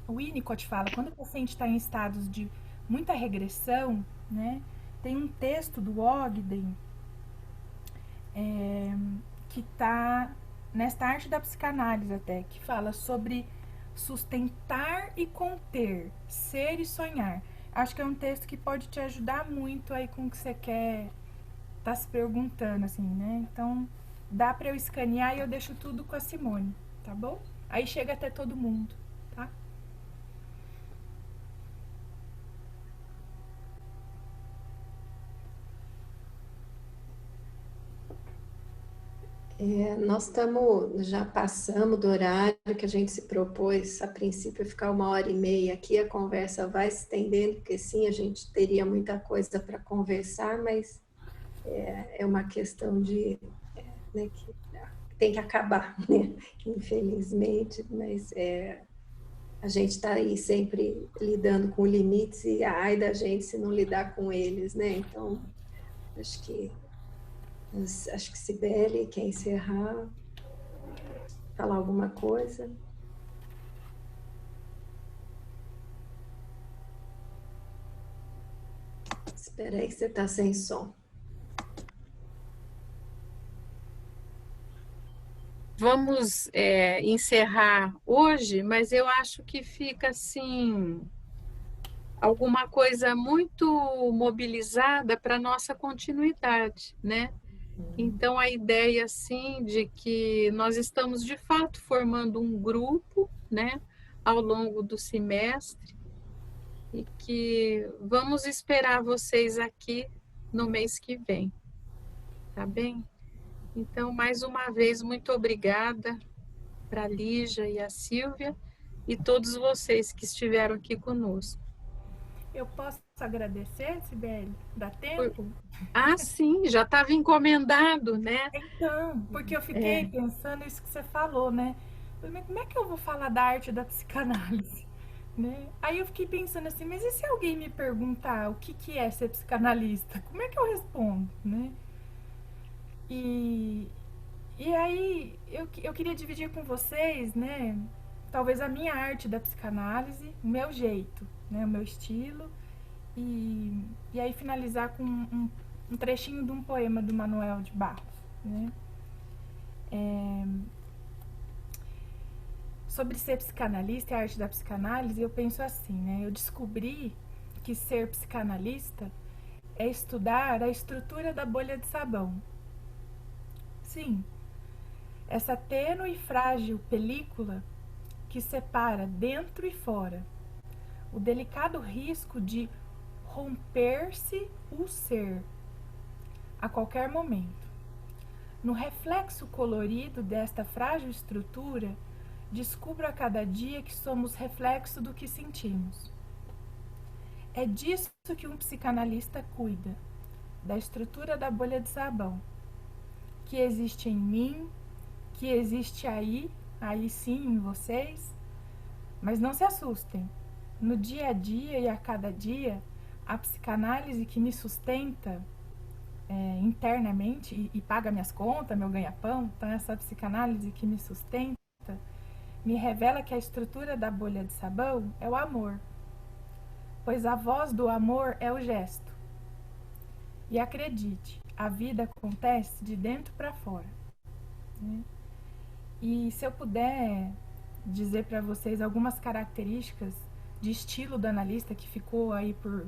o Winnicott fala, quando o paciente está em estados de muita regressão, né? Tem um texto do Ogden que está nesta arte da psicanálise até, que fala sobre sustentar e conter, ser e sonhar. Acho que é um texto que pode te ajudar muito aí com o que você quer tá se perguntando, assim, né? Então, dá para eu escanear e eu deixo tudo com a Simone, tá bom? Aí chega até todo mundo, tá? Nós já passamos do horário que a gente se propôs, a princípio, ficar 1h30 aqui, a conversa vai se estendendo, porque sim, a gente teria muita coisa para conversar, mas é uma questão de, né, que tem que acabar, né? Infelizmente, mas a gente está aí sempre lidando com limites e ai da gente se não lidar com eles, né? Então, acho que Cibele quer encerrar, falar alguma coisa. Espera aí que você está sem som. Vamos encerrar hoje, mas eu acho que fica assim alguma coisa muito mobilizada para nossa continuidade, né? Então a ideia assim de que nós estamos de fato formando um grupo, né, ao longo do semestre e que vamos esperar vocês aqui no mês que vem, tá bem? Então, mais uma vez, muito obrigada para a Lígia e a Silvia e todos vocês que estiveram aqui conosco. Eu posso agradecer, Sibeli? Dá tempo? Ah, sim, já estava encomendado, né? Então, porque eu fiquei pensando isso que você falou, né? Mas como é que eu vou falar da arte da psicanálise? Né? Aí eu fiquei pensando assim, mas e se alguém me perguntar o que é ser psicanalista? Como é que eu respondo, né? E, e aí eu queria dividir com vocês, né? Talvez a minha arte da psicanálise, o meu jeito, né? O meu estilo. E aí finalizar com um trechinho de um poema do Manuel de Barros, né? Sobre ser psicanalista e a arte da psicanálise, eu penso assim, né? Eu descobri que ser psicanalista é estudar a estrutura da bolha de sabão. Sim, essa tênue e frágil película que separa dentro e fora, o delicado risco de romper-se o ser a qualquer momento. No reflexo colorido desta frágil estrutura, descubro a cada dia que somos reflexo do que sentimos. É disso que um psicanalista cuida, da estrutura da bolha de sabão, que existe em mim, que existe aí sim em vocês, mas não se assustem. No dia a dia e a cada dia, a psicanálise que me sustenta internamente e paga minhas contas, meu ganha-pão, então essa psicanálise que me sustenta, me revela que a estrutura da bolha de sabão é o amor, pois a voz do amor é o gesto. E acredite, a vida acontece de dentro para fora, né? E se eu puder dizer para vocês algumas características de estilo do analista que ficou aí por,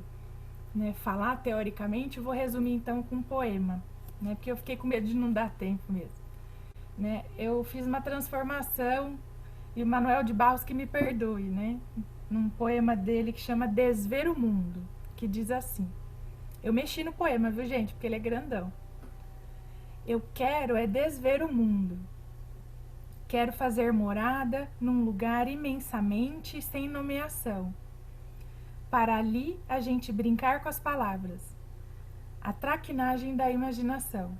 né, falar teoricamente, eu vou resumir então com um poema, né, porque eu fiquei com medo de não dar tempo mesmo. Né? Eu fiz uma transformação, e o Manuel de Barros que me perdoe, né, num poema dele que chama Desver o Mundo, que diz assim. Eu mexi no poema, viu, gente? Porque ele é grandão. Eu quero é desver o mundo. Quero fazer morada num lugar imensamente sem nomeação. Para ali a gente brincar com as palavras. A traquinagem da imaginação.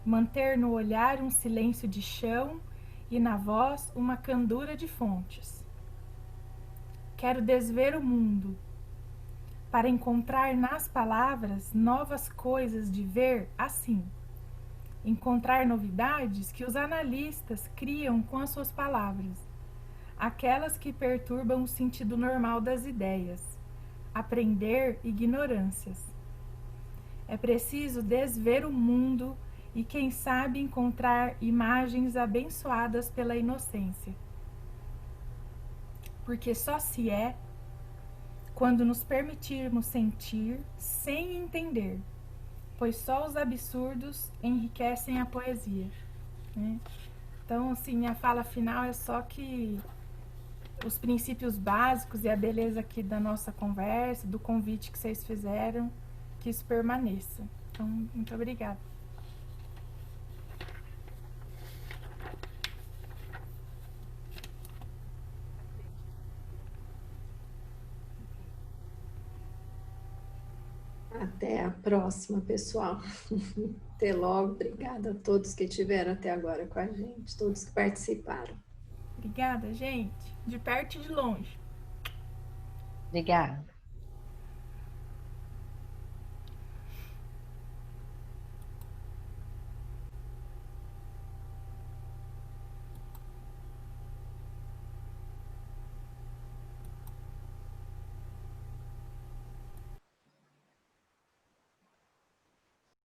Manter no olhar um silêncio de chão e na voz uma candura de fontes. Quero desver o mundo, para encontrar nas palavras novas coisas de ver assim. Encontrar novidades que os analistas criam com as suas palavras, aquelas que perturbam o sentido normal das ideias. Aprender ignorâncias. É preciso desver o mundo e, quem sabe, encontrar imagens abençoadas pela inocência. Porque só se é quando nos permitirmos sentir sem entender, pois só os absurdos enriquecem a poesia, né? Então, assim, minha fala final é só que os princípios básicos e a beleza aqui da nossa conversa, do convite que vocês fizeram, que isso permaneça. Então, muito obrigada. Até a próxima, pessoal. Até logo. Obrigada a todos que estiveram até agora com a gente, todos que participaram. Obrigada, gente. De perto e de longe. Obrigada.